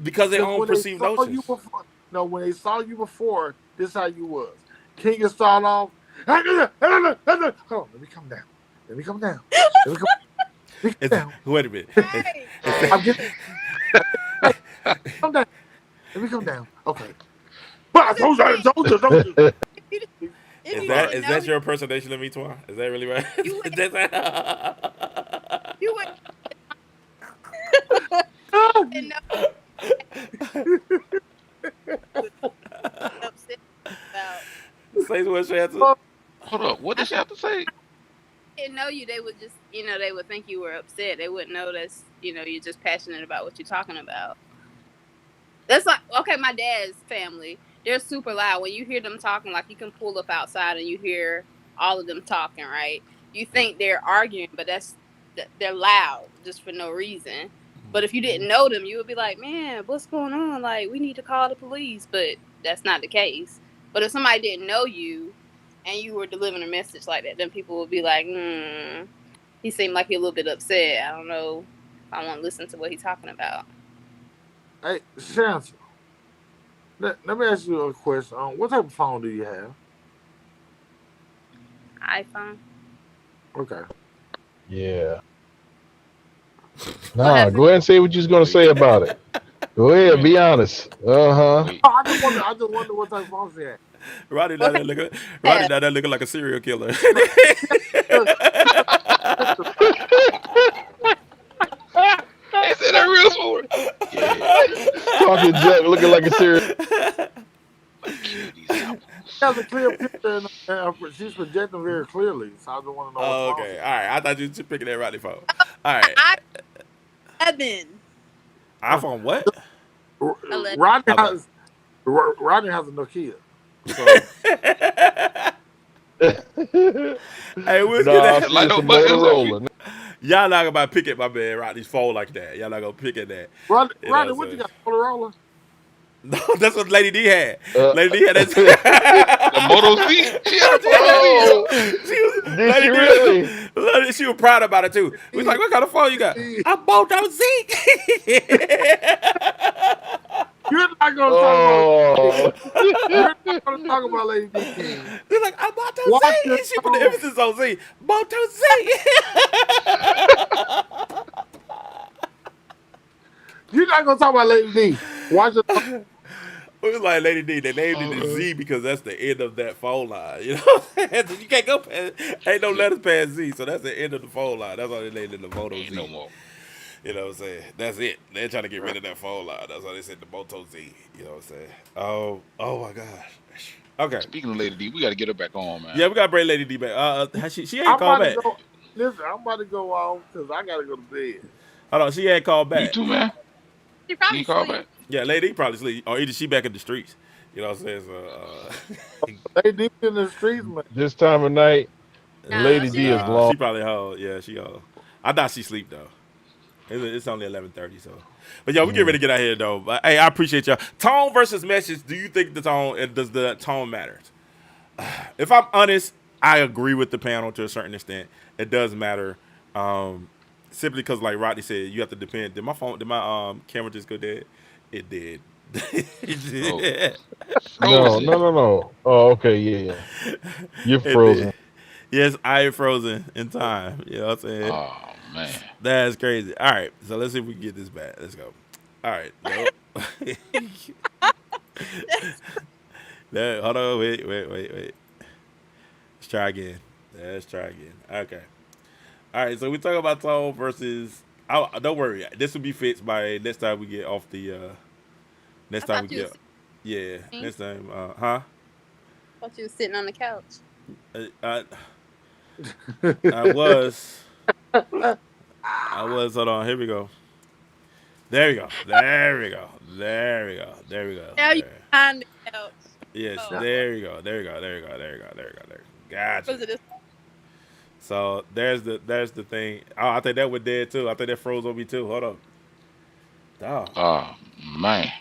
because they Because own when they perceived saw you notions. before, know, when they saw you before, this how you was. King can start off. Hold on, let me come down. Let me come down. Let me come down. Wait a minute. Right. I'm getting. Come down. Let me come down. Okay. But I told you. Is Right. that your impersonation of me, Twan? Is that really right? You would- That's- You would know upset about. Say what she had to. Hold up. What did she have to say? Didn't know you. They would just, they would think you were upset. They wouldn't know that's, you're just passionate about what you're talking about. That's like, okay, my dad's family, they're super loud. When you hear them talking, like you can pull up outside and you hear all of them talking, right? You think they're arguing, but they're loud just for no reason. But if you didn't know them, you would be like, man, what's going on? Like, we need to call the police. But that's not the case. But if somebody didn't know you and you were delivering a message like that, then people would be like, he seemed like he's a little bit upset. I don't know if I want to listen to what he's talking about. Hey, Shanta, let me ask you a question. What type of phone do you have? iPhone. Okay. Yeah. Nah, go ahead and say what you was gonna say about it. Go ahead, be honest. Uh-huh. Wait, I just wonder what type of phone she had. Roddy down there looking like a serial killer. he said that real smooth. Yeah. Talking junk, looking like a serious. Kill these apples. She has a clear picture and she's projecting very clearly. So I just want to know Oh, what phone okay. All right. I thought you were picking that Roddy phone. All right. iPhone. iPhone what? Rodney has a Nokia. So Hey, we'll Nah, get it's Like a no buttons on Motorola. Y'all not about to pick at my man Rodney's phone like that. Y'all not gonna pick at that. Rodney, You know what what you I'm got? Motorola? No, that's what Lady D had. Lady D had the that. Moto Z. She had a Moto Z. She was Did Lady she D really? she was proud about it too. We was like, what kind of phone you got? I bought those Z. You're not gonna talk Oh. You're not gonna talk about Lady D King. They're like, I bought those Watch Z. your And she put the tone. emphasis on Z. Bought those Z. You're not gonna talk about Lady D. Watch your tone. It was like Lady D. They named it the Z because that's the end of that phone line. You know what I'm saying? You can't go past, ain't no letters past Z, so that's the end of the phone line. That's why they named it the Moto Ain't Z. no more. You know what I'm saying? That's it. They're trying to get rid of that phone line. That's why they said the Moto Z. You know what I'm saying? Oh my gosh. Okay. Speaking of Lady D, we got to get her back on, man. Yeah, we gotta bring Lady D back. She ain't I'm called about back. to go. Listen, I'm about to go off because I gotta go to bed. Hold on, she ain't called Me back. too, man. She She probably ain't called sleep. back. Yeah, Lady D probably sleep, or either she back in the streets. You know what I'm saying? So, Lady D in the streets, man. This time of night, Nah, Lady she D is ain't. long. she probably home. Yeah, she home. I thought she sleep though. It's only 11:30, so. But yo, we get ready to get out here though. But hey, I appreciate y'all. Tone versus message. Do you think the tone? Does the tone matter? If I'm honest, I agree with the panel to a certain extent. It does matter, simply because, like Rodney said, you have to depend. Did my camera just go dead? It did. It did. Frozen. No. Oh, okay, yeah. You're It frozen. did. Yes, I am frozen in time. You know what I'm saying? Oh, man. That's crazy. All right, so let's see if we can get this back. Let's go. All right. Nope. No, hold on. Wait. Let's try again. Okay. All right, so we talk about tone versus. Don't worry. This will be fixed by next time we get off the. Next I time we thought you get. was- Yeah. Hmm? Next time. thought you was sitting on the couch. I was. Hold on. Here we go. There we go. Now you behind the couch. Yes. Oh. There we go. Gotcha. Was it So there's the thing. Oh, I think that was dead too. I think that froze on me too. Hold up. Oh, Oh, man.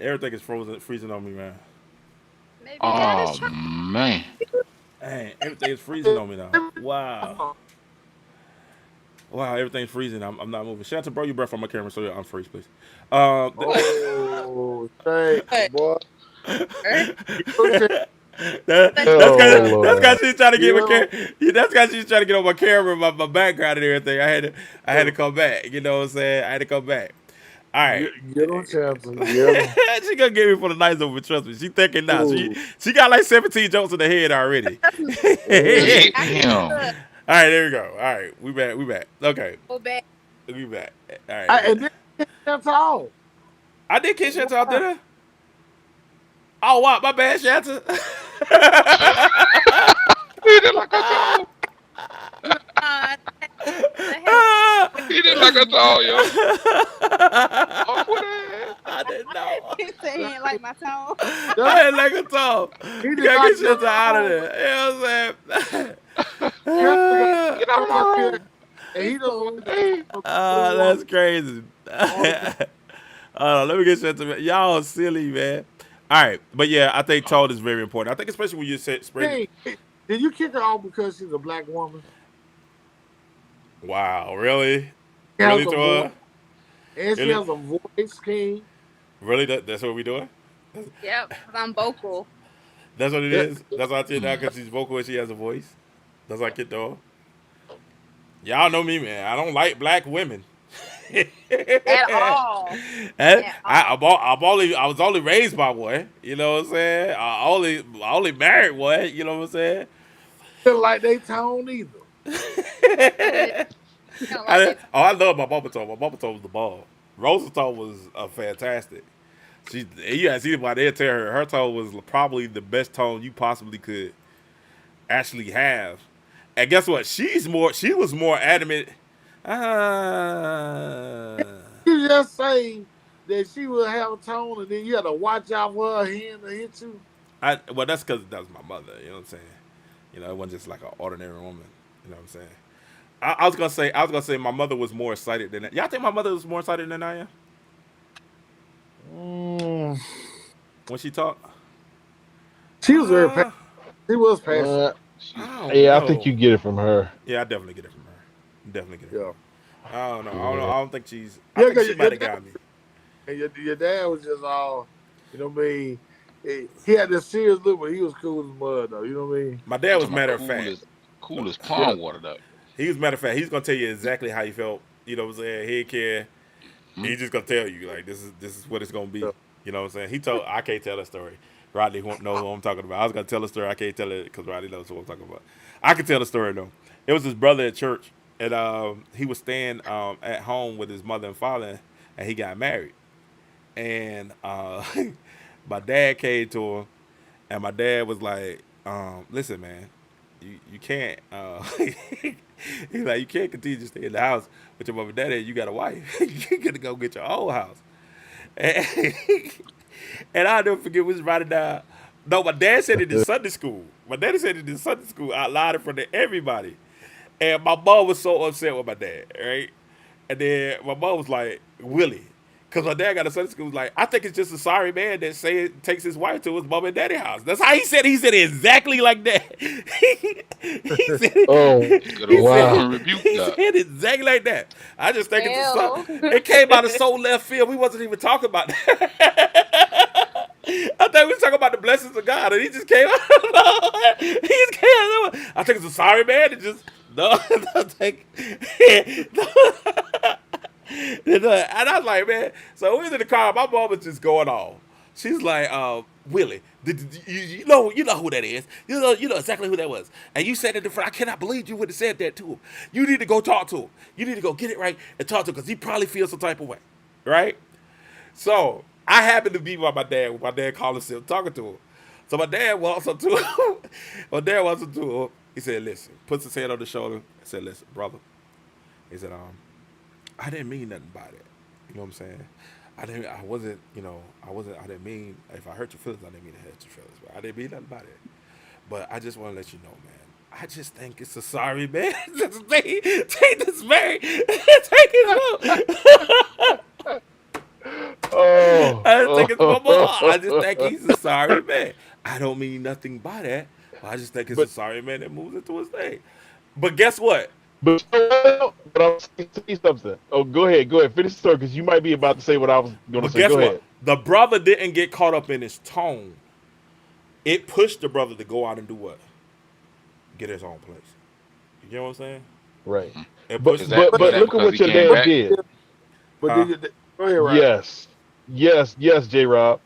everything is freezing on me, man. maybe Oh, that is man. Dang, everything is freezing on me now. Wow, everything's freezing. I'm not moving. Shanta, blow your breath on my camera so I'm freeze, please. Oh, thanks, boy. Oh, That's Lord. cause she's trying to get You know, that's cause she's trying to get on my camera, my background and everything. I had to come back. You know what I'm saying? I had to come back. All right. get on Chances. Get them. She gonna get me for the night over. Trust me. She thinking now. Ooh. She got like 17 jokes in the head already. Yeah. Damn. All right, there we go. All right, we back. Okay, Go back. we back. All I, right. and then that's all. I did kiss Shanta, did I? Oh wow, my bad, Shanta. He did like I told. Uh, the hell He did like I told yo. Awkward ass. I didn't know. you say he ain't like my tone. I didn't like it all. He You did gotta not get Shanta get out of home. there. You know what I'm saying? Get out of my room. And he doesn't want Hey. That's crazy. to. Let me get Shanta. Y'all silly, man. All right, but yeah, I think tone is very important. I think especially when you spread. Hey, did you kick her off because she's a black woman? Wow, really? She has Really, a Tor? voice, and she Really? has a voice, King. Really? That's what we doing? Yep, 'cause I'm vocal. That's what it Yeah. is? That's why I tell you now because she's vocal and she has a voice? That's like it though. Y'all know me, man. I don't like black women. At all. And At I was only raised by one. You know what I'm saying? I only married one. You know what I'm saying? Feel like they tone either. You don't like that. I love my Bubba Tone. My Bubba Tone was the ball. Rosa Tone was fantastic. You guys see why they tell her tone was probably the best tone you possibly could actually have. And guess what? She was more adamant. You just say that she will have a tone, and then you have to watch out for her hand to hit you. Well, that's because that was my mother. You know what I'm saying? You know, it wasn't just like an ordinary woman. You know what I'm saying? I was gonna say my mother was more excited than that. Y'all think my mother was more excited than I am Mm, when she talked? she was very passionate. She was passionate. Uh, I don't yeah, I know. think you get it from her. Yeah, I definitely get it from her. Definitely get it. Yeah. From her. I don't know. I don't think she's. I Yeah, think 'cause she might have got me. And your dad was just all, you know what I mean? He had this serious look, but he was cool as mud, though. You know what I mean? My dad was Talking matter about of fact. cool as pond water though. He was matter of fact. He's gonna tell you exactly how he felt. You know what I'm saying? He didn't care. He's just gonna tell you like this is what it's gonna be. Yeah. You know what I'm saying? I can't tell a story. Rodney won't know what I'm talking about. I was gonna tell a story. I can't tell it because Rodney knows what I'm talking about. I can tell the story though. It was his brother at church, and he was staying at home with his mother and father, and he got married. And my dad came to him, and my dad was like, "Listen, man, you can't." He's like, "You can't continue to stay in the house with your mom and daddy. You got a wife. You got to go get your own house." And, and I'll never forget, we was writing down. No, my dad said it in Sunday school. My daddy said it in Sunday school out loud in front of everybody. And my mom was so upset with my dad, right? And then my mom was like, Willie. Because my dad got a Sunday school, was like, I think it's just a sorry man that takes his wife to his mom and daddy house. That's how he said it. He said it exactly like that. He said it. Oh, wow. Rebuke He that. said it exactly like that. I just think Ew. it came out of so left field. We wasn't even talking about that. I think we was talking about the blessings of God, and he just came out. He just came out. I think it's a sorry man. It just no. I think. And I was like, man. So we was in the car. My mom was just going on. She's like, Willie, you know who that is. You know exactly who that was. And you said it in front. I cannot believe you would have said that to him. You need to go talk to him. You need to go get it right and talk to him because he probably feels some type of way, right? So I happened to be by my dad when my dad called himself talking to him. So my dad walks up to him. My dad walks up to him. He said, "Listen," puts his hand on the shoulder. I said, "Listen, brother." He said, I didn't mean nothing by that. You know what I'm saying? I didn't mean, if I hurt your feelings, I didn't mean to hurt your feelings. But I didn't mean nothing by that. But I just want to let you know, man, I just think it's a sorry man. Just take this man. Take his mom. Oh. I just think it's my mom. I just think he's a sorry man. I don't mean nothing by that. But I just think it's a sorry man that moves into his thing. But guess what? But I'm saying say something. Oh, go ahead. Finish the story because you might be about to say what I was going to But say. guess Go what? ahead. The brother didn't get caught up in his tone. It pushed the brother to go out and do what? Get his own place. You know what I'm saying? Right. It But pushed Is the that but brother. is but that look at because what he your came dad back? did. But Huh? go ahead, Rob. Yes, J. Rob.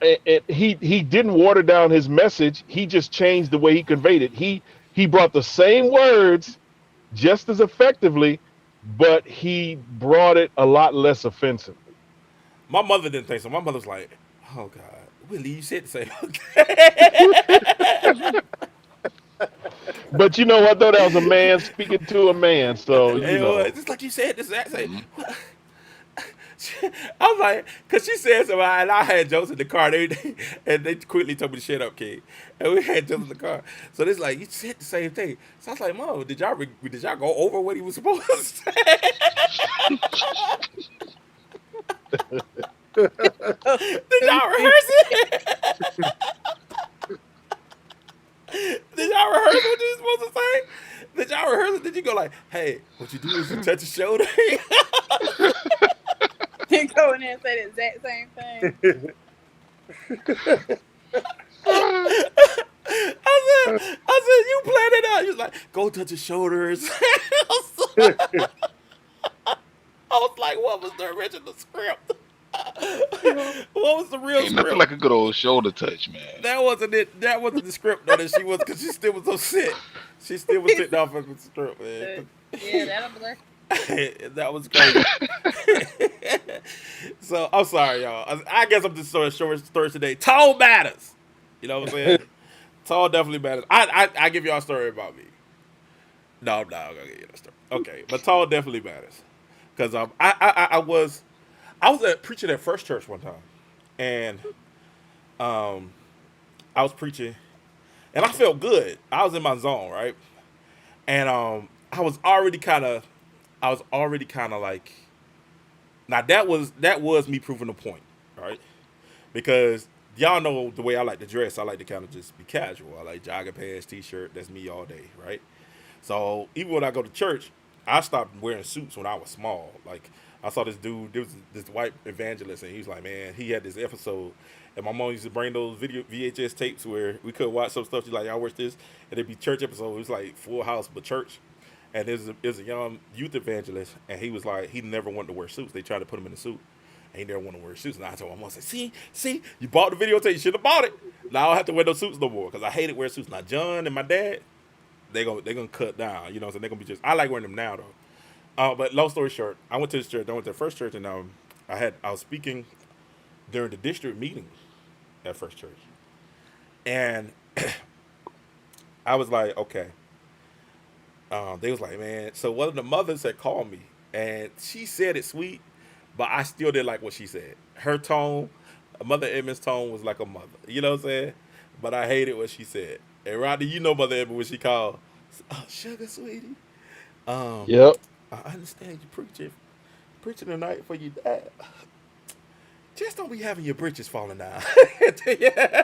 And he didn't water down his message. He just changed the way he conveyed it. He brought the same words just as effectively, but he brought it a lot less offensively. My mother didn't think so. My mother's like, oh God, Willie, you said the same. But you know what though? That was a man speaking to a man, so you know. Just like you said this exact same. Hmm. I was like, cause she said something, and I had jokes in the car, and they quickly told me to shut up, kid. And we had jokes in the car, so it's like you said the same thing. So I was like, Mom, did y'all go over what he was supposed to say? Did y'all rehearse it? Did y'all rehearse what you was supposed to say? Did y'all rehearse it? Did you go like, hey, what you do is you touch his shoulder? You go in there and say the exact same thing. I said, you planned it out. You was like, go touch his shoulders. I was like, what was the original script? What was the real Ain't nothing script? like a good old shoulder touch, man. That wasn't it. That wasn't the script though. That she was, because she still was upset. She still was sitting off of the script, man. Yeah, that'll blur. That was crazy. So I'm sorry, y'all. I guess I'm just short stories today. Tone matters. You know what I'm saying? Tone definitely matters. I give y'all a story about me. No, I'm not gonna give you that story. Okay, but tone definitely matters. Cause I was preaching at First Church one time, and I was preaching, and I felt good. I was in my zone, right? And I was already kind of like, now that was me proving a point, right? Because y'all know the way I like to dress. I like to kind of just be casual. I like jogging pants, t-shirt. That's me all day, right? So even when I go to church, I stopped wearing suits when I was small. Like I saw this dude, there was this white evangelist, and he was like, man, he had this episode, and my mom used to bring those video VHS tapes where we could watch some stuff. She's like, y'all watch this, and it'd be church episode. It was like Full House, but church. And there's a young youth evangelist, and he was like, he never wanted to wear suits. They tried to put him in a suit, and he never wanted to wear suits. And I told my mom, I said, see, you bought the videotape, you should have bought it. Now I don't have to wear those suits no more, because I hated wearing suits. Now John and my dad, they gonna cut down, you know. So they're gonna be just. I like wearing them now though. But long story short, I went to this church. I went to the First Church, and I was speaking during the district meeting at First Church, and I was like, okay. They was like, man. So one of the mothers had called me, and she said it sweet, but I still didn't like what she said. Her tone, Mother Edmond's tone was like a mother. You know what I'm saying? But I hated what she said. And Rodney, you know Mother Edmond when she called, oh, sugar sweetie. Um, Yep. I understand you preaching tonight for your dad. Just don't be having your britches falling down. Yeah.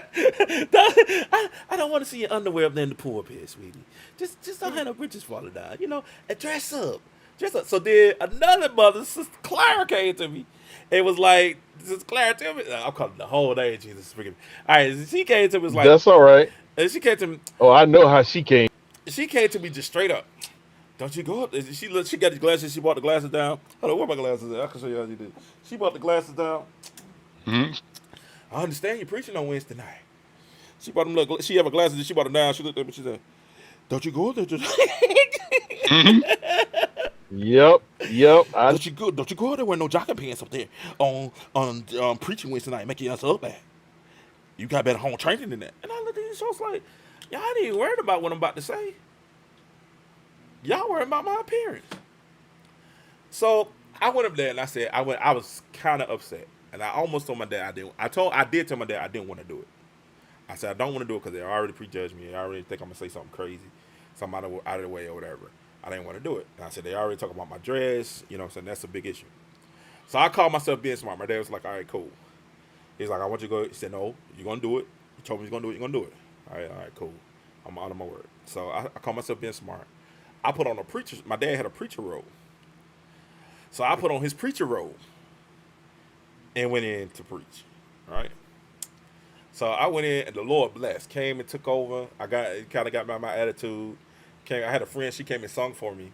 I don't want to see your underwear up there in the pulpit, sweetie. Just don't have no britches falling down. You know, and dress up. Dress up. So then another mother, Sister Clara, came to me. It was like, Sister Clara, tell me. I'm calling the whole name, Jesus, forgive me. All right, she came to me, was like, That's all right. and she came to me, Oh, I know how she came. just straight up. Don't you go up? She got the glasses. She brought the glasses down. Hold on, where my glasses at? I can show you how she did. She brought the glasses down. Hmm. I understand you're preaching on Wednesday night. She brought them. Look, she have her glasses. And she brought them down. She looked at me. She said, "Don't you go up there? Hmm. Yep. Don't you go up there wearing no jogging pants up there on preaching Wednesday night, making us up bad. You got better home training than that." And I looked at these shows like, y'all ain't even worried about what I'm about to say. Y'all worried about my appearance. So I went up there and I said, I was kind of upset, and I almost told my dad I didn't. I did tell my dad I didn't want to do it. I said I don't want to do it because they already prejudged me. They already think I'm gonna say something crazy, something out of the way or whatever. I didn't want to do it. And I said they already talking about my dress. You know what I'm saying? That's a big issue. So I called myself being smart. My dad was like, all right, cool. He's like, I want you to go. He said, no, you're gonna do it. You told me you're gonna do it. You're gonna do it. All right, cool. I'm out of my word. So I called myself being smart. I put on a preacher. My dad had a preacher robe. So I put on his preacher robe. and went in to preach. Right. So I went in, and the Lord blessed. Came and took over. I got kind of got my attitude. Came. I had a friend. She came and sung for me.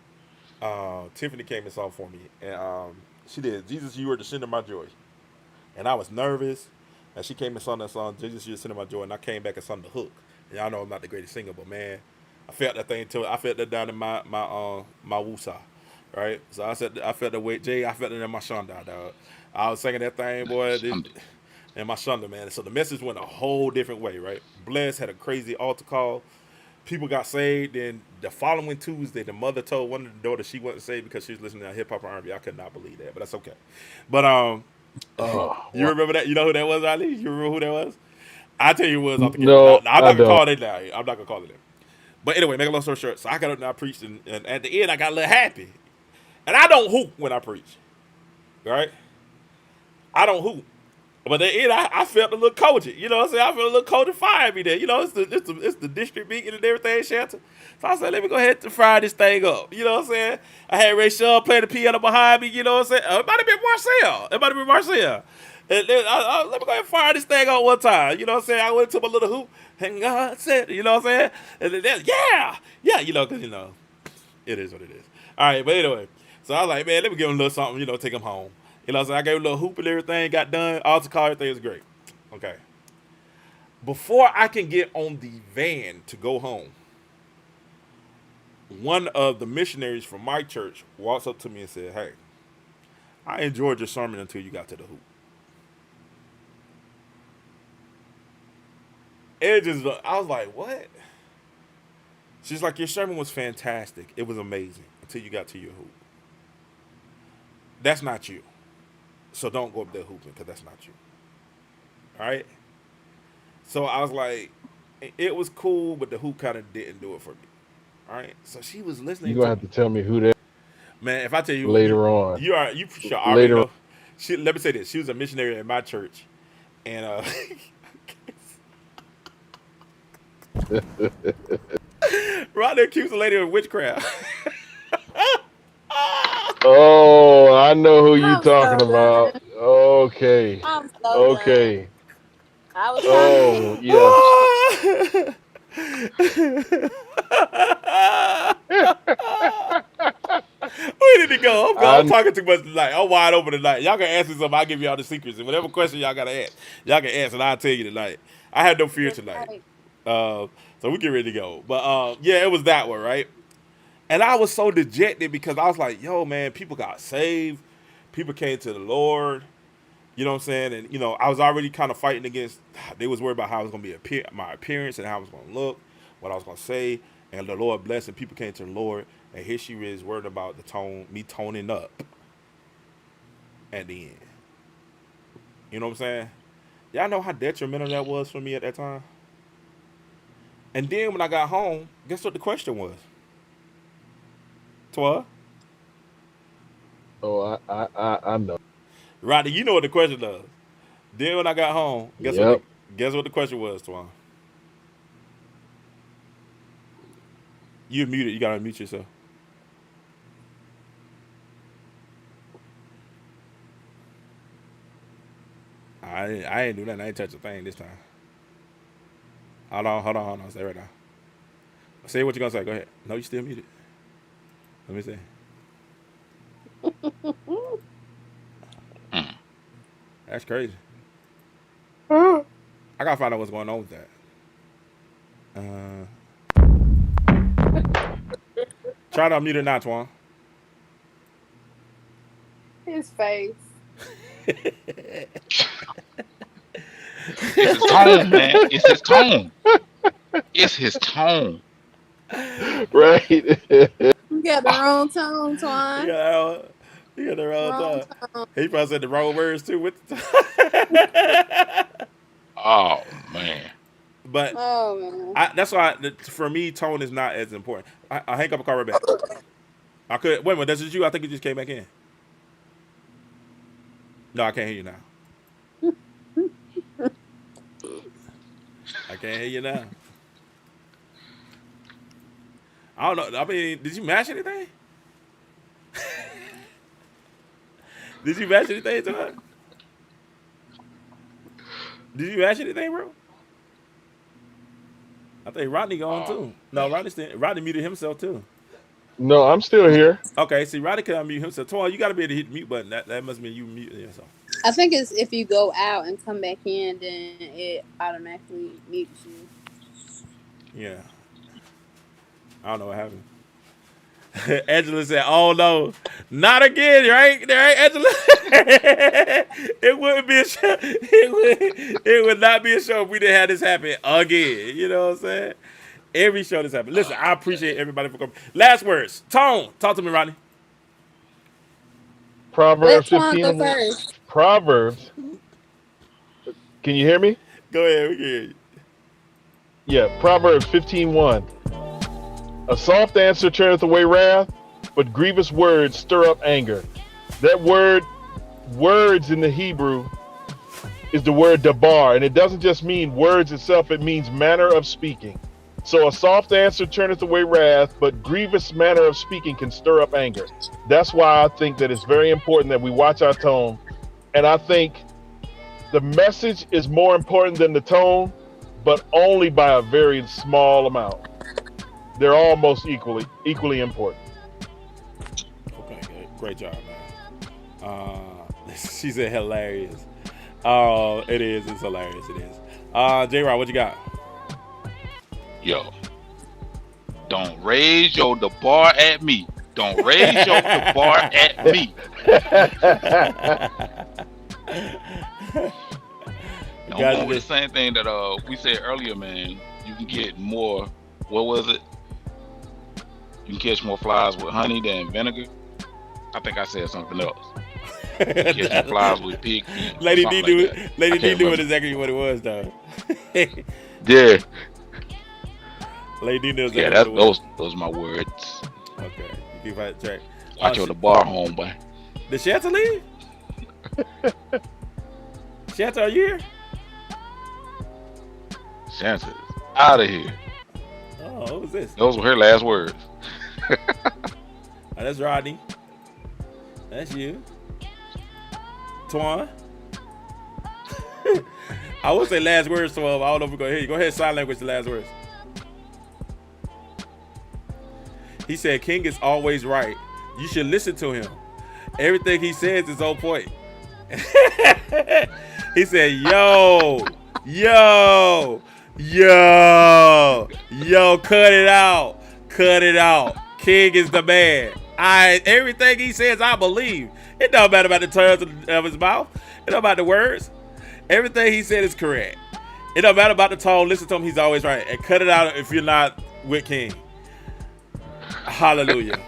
Tiffany came and sung for me, and she did. Jesus, you were the center of my joy, and I was nervous. And she came and sung that song, Jesus, you were the center of my joy, and I came back and sung the hook. And y'all know I'm not the greatest singer, but man, I felt that thing too. I felt that down in my woosah, right? So I felt the weight, Jay. I felt it in my shanda, dog. I was singing that thing, boy. And my Shonda, man. So the message went a whole different way, right? Bless had a crazy altar call. People got saved. Then the following Tuesday, the mother told one of the daughters she wasn't saved because she was listening to hip hop and R&B. I could not believe that, but that's okay. But Oh, you wow. remember that? You know who that was, Ali? You remember who that was? I tell you who it was off the camera. No, I'm I not gonna don't. call it now. I'm not gonna call it that. But anyway, make a long story short. So I got up and I preached, and at the end I got a little happy. And I don't hoop when I preach, right? I don't hoop. But at the end, I felt a little coaching. You know what I'm saying? I felt a little coaching fire me there. You know, it's the district meeting and everything, Shelton. So I said, let me go ahead and fire this thing up. You know what I'm saying? I had Ray Shaw playing the piano behind me. You know what I'm saying? It might have been Marcel. It might have been Marcel. And then let me go ahead and fire this thing up one time. You know what I'm saying? I went to my little hoop, and God said, you know what I'm saying? And then, yeah, you know, because, you know, it is what it is. All right, but anyway. So I was like, man, let me give him a little something, you know, take him home. You know, so I gave him a little hoop and everything, got done, altar call, everything was great. Okay. Before I can get on the van to go home, one of the missionaries from my church walks up to me and said, hey, I enjoyed your sermon until you got to the hoop. It just, I was like, what? She's like, your sermon was fantastic. It was amazing until you got to your hoop. That's not you. So don't go up there hooping because that's not you. All right? So I was like, it was cool, but the hoop kind of didn't do it for me. All right? So she was You're listening gonna to have me. to tell me who that Man, if I tell you, later on. you should already Later on. know. Let me say this. She was a missionary in my church. And Rodney accused the lady of witchcraft. Oh, I know who you I'm talking so about. done. Okay. I'm so done. Okay. I was trying to Oh, help. yes. Where did he go? I'm I talking too much tonight. I'm wide open tonight. Y'all can ask me something. I'll give y'all the secrets. And whatever question y'all got to ask, y'all can ask, and I'll tell you tonight. I have no fear tonight. Right. So we get ready to go. But yeah, it was that one, right? And I was so dejected because I was like, yo, man, people got saved. People came to the Lord. You know what I'm saying? And, you know, I was already kind of fighting against, they was worried about how I was going to be, my appearance and how I was going to look, what I was going to say. And the Lord blessed, and people came to the Lord. And here she is worried about the tone, me toning up at the end. You know what I'm saying? Y'all know how detrimental that was for me at that time? And then when I got home, guess what the question was? Twa? oh I know. Rodney, you know what the question was. Then when I got home, Yep. guess what the question was, Twan? You muted. You gotta mute yourself. I ain't do nothing. I ain't touch a thing this time. Hold on. Stay right now. Say what you gonna say. Go ahead. No, you still muted. Let me see. Mm. That's crazy. I gotta find out what's going on with that. Try to unmute it now, Twan. His face. It's his tone, man. It's his tone. It's his tone. Right. You got the wrong tone, You Twan. got you got the wrong Wrong time. tone. He probably said the wrong words too with the Oh man. But Oh man. that's why for me tone is not as important. I hang up a call right back. I could wait a minute. That's just you. I think you just came back in. No, I can't hear you now. I can't hear you now. I don't know. I mean, did you mash anything? Did you mash anything tonight? Did you ask anything, bro? I think Rodney gone too. No, Rodney muted himself too. No, I'm still here. Okay, see, Rodney can unmute himself. Twan, you got to be able to hit the mute button. That must mean you muting yourself. I think it's if you go out and come back in, then it automatically mutes you. Yeah. I don't know what happened. Angela said, "Oh no, not again!" Right, Angela. It wouldn't be a show. It would not be a show if we didn't have this happen again. You know what I'm saying? Every show this happens. Listen, I appreciate everybody for coming. Last words. Tone, talk to me, Rodney. Proverbs Let Twan 15. go first. Proverbs. Can you hear me? Go ahead. We can hear you. Yeah, Proverbs 15:1. A soft answer turneth away wrath, but grievous words stir up anger. That word, words in the Hebrew, is the word dabar, and it doesn't just mean words itself, it means manner of speaking. So a soft answer turneth away wrath, but grievous manner of speaking can stir up anger. That's why I think that it's very important that we watch our tone. And I think the message is more important than the tone, but only by a very small amount. They're almost equally important. Okay, great job, man. She said hilarious. Oh, it is. It's hilarious. It is. J-Rod, what you got? Yo, don't raise your the bar at me. Don't raise your the bar at me. Don't go with the same thing that we said earlier, man. You can get more. What was it? You can catch more flies with honey than vinegar. I think I said something else. You can catch more flies with pig feet. Lady D knew like Lady D knew exactly what it was, though. Yeah. Lady D knew exactly Yeah, what it was. those are my words. Okay, you keep right track. Watch your the bar home, boy. Did she have to leave? Shanta, are you here? Shanta's out of here. Oh, what was this? Those were her last words. Oh, that's Rodney. That's you. Twan. I would say last words, Twan. I don't know if we're going to hear you. Go ahead, sign language, the last words. He said, King is always right. You should listen to him. Everything he says is on point. He said, yo, cut it out. Cut it out. King is the man. Everything he says, I believe. It don't matter about the terms of his mouth. It don't matter the words. Everything he said is correct. It don't matter about the tone. Listen to him. He's always right. And cut it out if you're not with King. Hallelujah.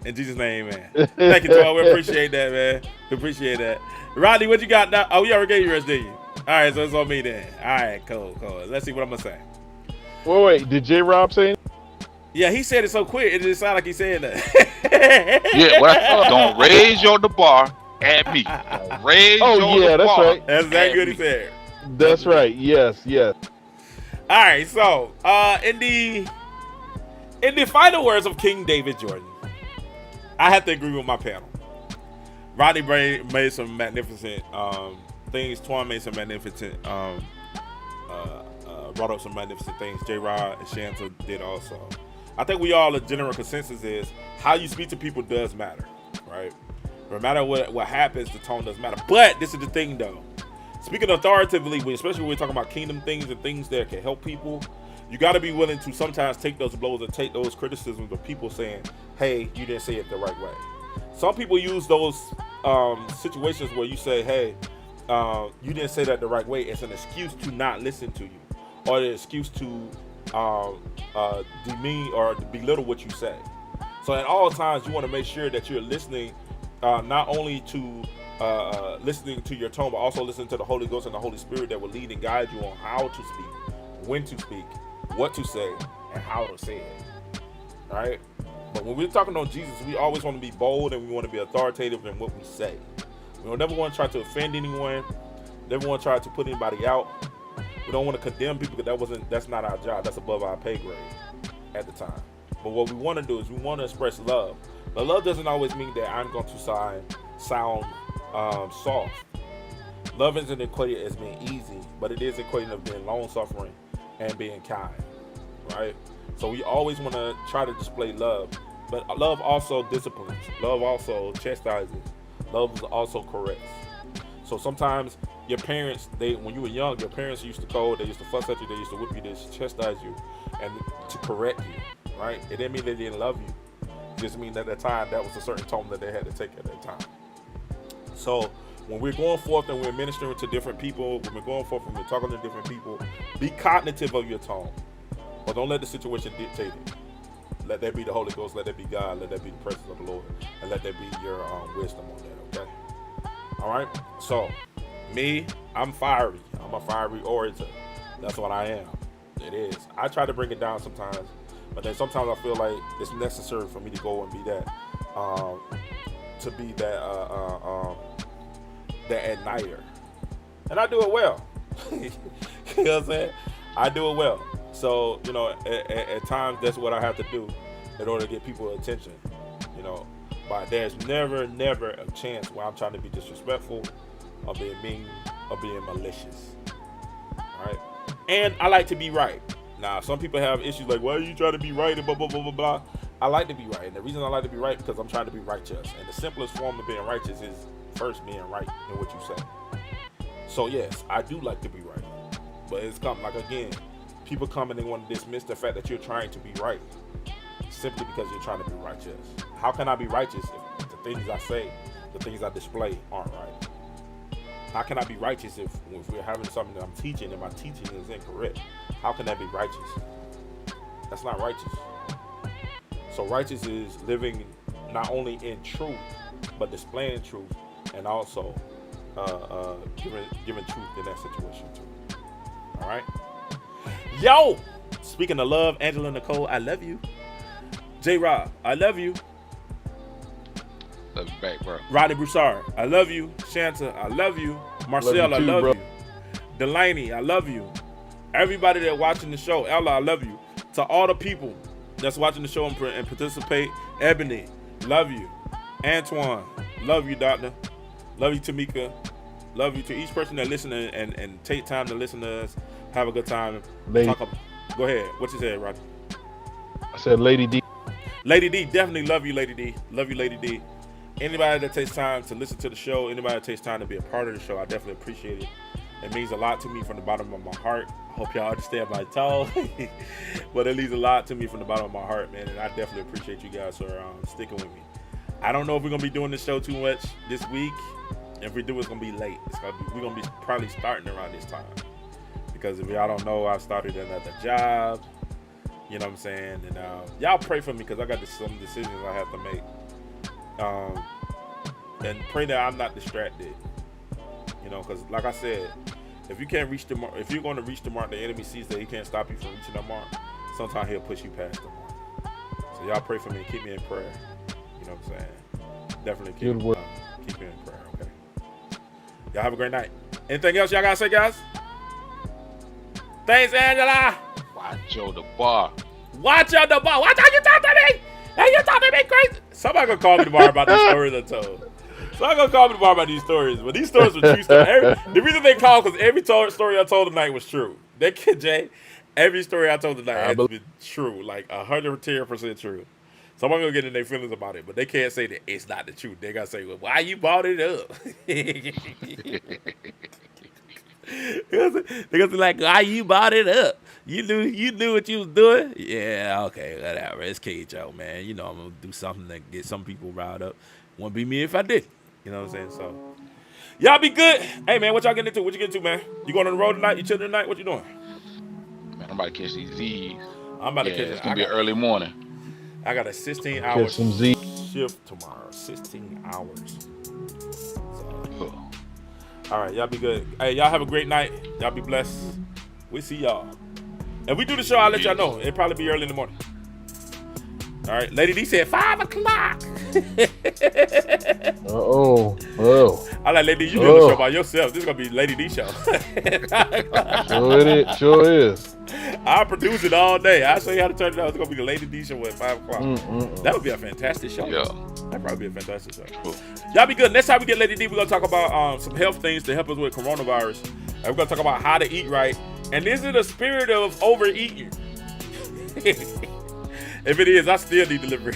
In Jesus' name, man. Thank you, Twan. We appreciate that, man. We appreciate that. Rodney, what you got now? Oh, we already gave you yours, didn't you? All right, so it's on me then. All right, cool. Let's see what I'm going to say. Wait, did J-Rob say anything? Yeah, he said it so quick, it didn't sound like he said that. Yeah, what I thought, don't raise your the bar at me. Don't raise your the that's bar. right. That's that good, he said. That's right. Yes. All right, so in the final words of King David Jordan, I have to agree with my panel. Rodney made some magnificent things. Twan made some magnificent, brought up some magnificent things. J-Rod and Shanta did also. I think we all, the general consensus is how you speak to people does matter, right? No matter what happens, the tone doesn't matter. But this is the thing, though. Speaking authoritatively, especially when we're talking about kingdom things and things that can help people, you got to be willing to sometimes take those blows and take those criticisms of people saying, hey, you didn't say it the right way. Some people use those situations where you say, hey, you didn't say that the right way. It's an excuse to not listen to you, or an excuse to demean or belittle what you say. So at all times, you want to make sure that you're listening, not only to listening to your tone, but also listening to the Holy Ghost and the Holy Spirit that will lead and guide you on how to speak, when to speak, what to say, and how to say it. All right? But when we're talking about Jesus, we always want to be bold and we want to be authoritative in what we say. We don't never want to try to offend anyone, never want to try to put anybody out. We don't want to condemn people because that's not our job. That's above our pay grade at the time. But what we want to do is we want to express love. But love doesn't always mean that I'm going to sound soft. Love isn't equated as being easy, but it is equated as being long suffering and being kind, right? So we always want to try to display love, but love also disciplines. Love also chastises. Love also corrects. So sometimes your parents, when you were young, your parents used to scold, they used to fuss at you, they used to whip you, they used to chastise you, and to correct you, right? It didn't mean they didn't love you. It just mean that at the time, that was a certain tone that they had to take at that time. So when we're going forth and we're ministering to different people, when we're going forth and we're talking to different people, be cognitive of your tone. But don't let the situation dictate it. Let that be the Holy Ghost, let that be God, let that be the presence of the Lord, and let that be your wisdom on that, okay? All right? So, me, I'm fiery. I'm a fiery orator. That's what I am. It is. I try to bring it down sometimes, but then sometimes I feel like it's necessary for me to go and be that, that igniter. And I do it well. You know what I'm saying? I do it well. So, you know, at times that's what I have to do in order to get people's attention, you know. But there's never a chance where I'm trying to be disrespectful or being mean or being malicious, right? And I like to be right. Now, some people have issues like, why are you trying to be right and blah, blah, blah, blah, blah. I like to be right. And the reason I like to be right is because I'm trying to be righteous. And the simplest form of being righteous is first being right in what you say. So, yes, I do like to be right. But it's come, like, again, people come and they want to dismiss the fact that you're trying to be right simply because you're trying to be righteous. How can I be righteous if the things I say, the things I display aren't right? How can I be righteous if we're having something that I'm teaching and my teaching is incorrect? How can that be righteous? That's not righteous. So righteous is living not only in truth, but displaying truth and also giving truth in that situation too. All right? Yo! Speaking of love, Angela Nicole, I love you. J-Rob, I love you. Love you back, bro. Rodney Broussard, I love you. Shanta, I love you. Marcel, I love you. Delaney, I love you. Everybody that's watching the show, Ella, I love you. To all the people that's watching the show and participate, Ebony, love you. Antoine, love you, Doctor. Love you, Tamika. Love you to each person that listen and take time to listen to us. Have a good time. Go ahead. What you said, Roger? I said Lady D. Lady D, definitely love you, Lady D. Love you, Lady D. Anybody that takes time to listen to the show, anybody that takes time to be a part of the show, I definitely appreciate it. It means a lot to me from the bottom of my heart. I hope y'all understand my tone. But it means a lot to me from the bottom of my heart, man. And I definitely appreciate you guys for sticking with me. I don't know if we're going to be doing the show too much this week. If we do, it's going to be late. We're going to be probably starting around this time. Because if y'all don't know, I started another job. You know what I'm saying? And y'all pray for me because I got some decisions I have to make. And pray that I'm not distracted. You know, because like I said, if you can't reach the mark, if you're going to reach the mark, the enemy sees that he can't stop you from reaching the mark. Sometimes he'll push you past the mark. So y'all pray for me and keep me in prayer. You know what I'm saying? Definitely keep me in prayer, okay? Y'all have a great night. Anything else y'all got to say, guys? Thanks, Angela. Watch out the bar. Watch out the bar. Watch out you talk to me. Hey, you talk to me crazy. Somebody gonna call me tomorrow about these stories I told. Somebody gonna call me tomorrow about these stories. But these stories were true stories. The reason they called because every story I told tonight was true. That kid Jay, every story I told tonight has been true, like 110% true. Somebody gonna get in their feelings about it, but they can't say that it's not the truth. They gotta say, well, why you brought it up? They're gonna be like, why you brought it up? You knew what you was doing? Yeah, okay, whatever. It's KHO, man. You know I'm gonna do something that get some people riled up. Wouldn't be me if I did. You know what I'm saying? So y'all be good. Hey man, what y'all getting into? What you getting into, man? You going on the road tonight? You chilling tonight? What you doing? Man, I'm about to catch these Z's. I'm about to catch it's gonna be an early morning. I got a 16-hour shift tomorrow. 16 hours. So, all right, y'all be good. Hey, y'all have a great night. Y'all be blessed. We see y'all. If we do the show, I'll let y'all know. It'll probably be early in the morning. All right. Lady D said 5 o'clock. Oh. I like Lady D, you doing the show by yourself. This is going to be Lady D show. Sure is. I'll produce it all day. I'll show you how to turn it out. It's going to be the Lady D show at 5 o'clock. That would be a fantastic show. Yeah. That'd That'd probably be a fantastic show. Cool. Y'all be good. Next time we get Lady D, we're gonna talk about some health things to help us with coronavirus. And we're gonna talk about how to eat right. And is it a spirit of overeating? If it is, I still need delivery.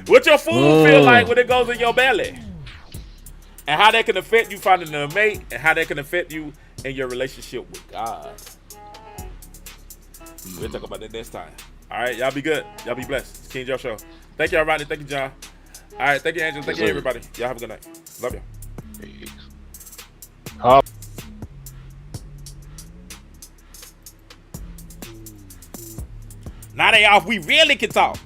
What your food feel like when it goes in your belly? And how that can affect you finding a mate, and how that can affect you in your relationship with God. We'll talk about that next time. All right, y'all be good. Y'all be blessed. It's King Joe Show. Thank y'all, Rodney. Thank you, John. All right, thank you, Angela. Thank you, everybody. Y'all have a good night. Love you. Now they off. We really can talk.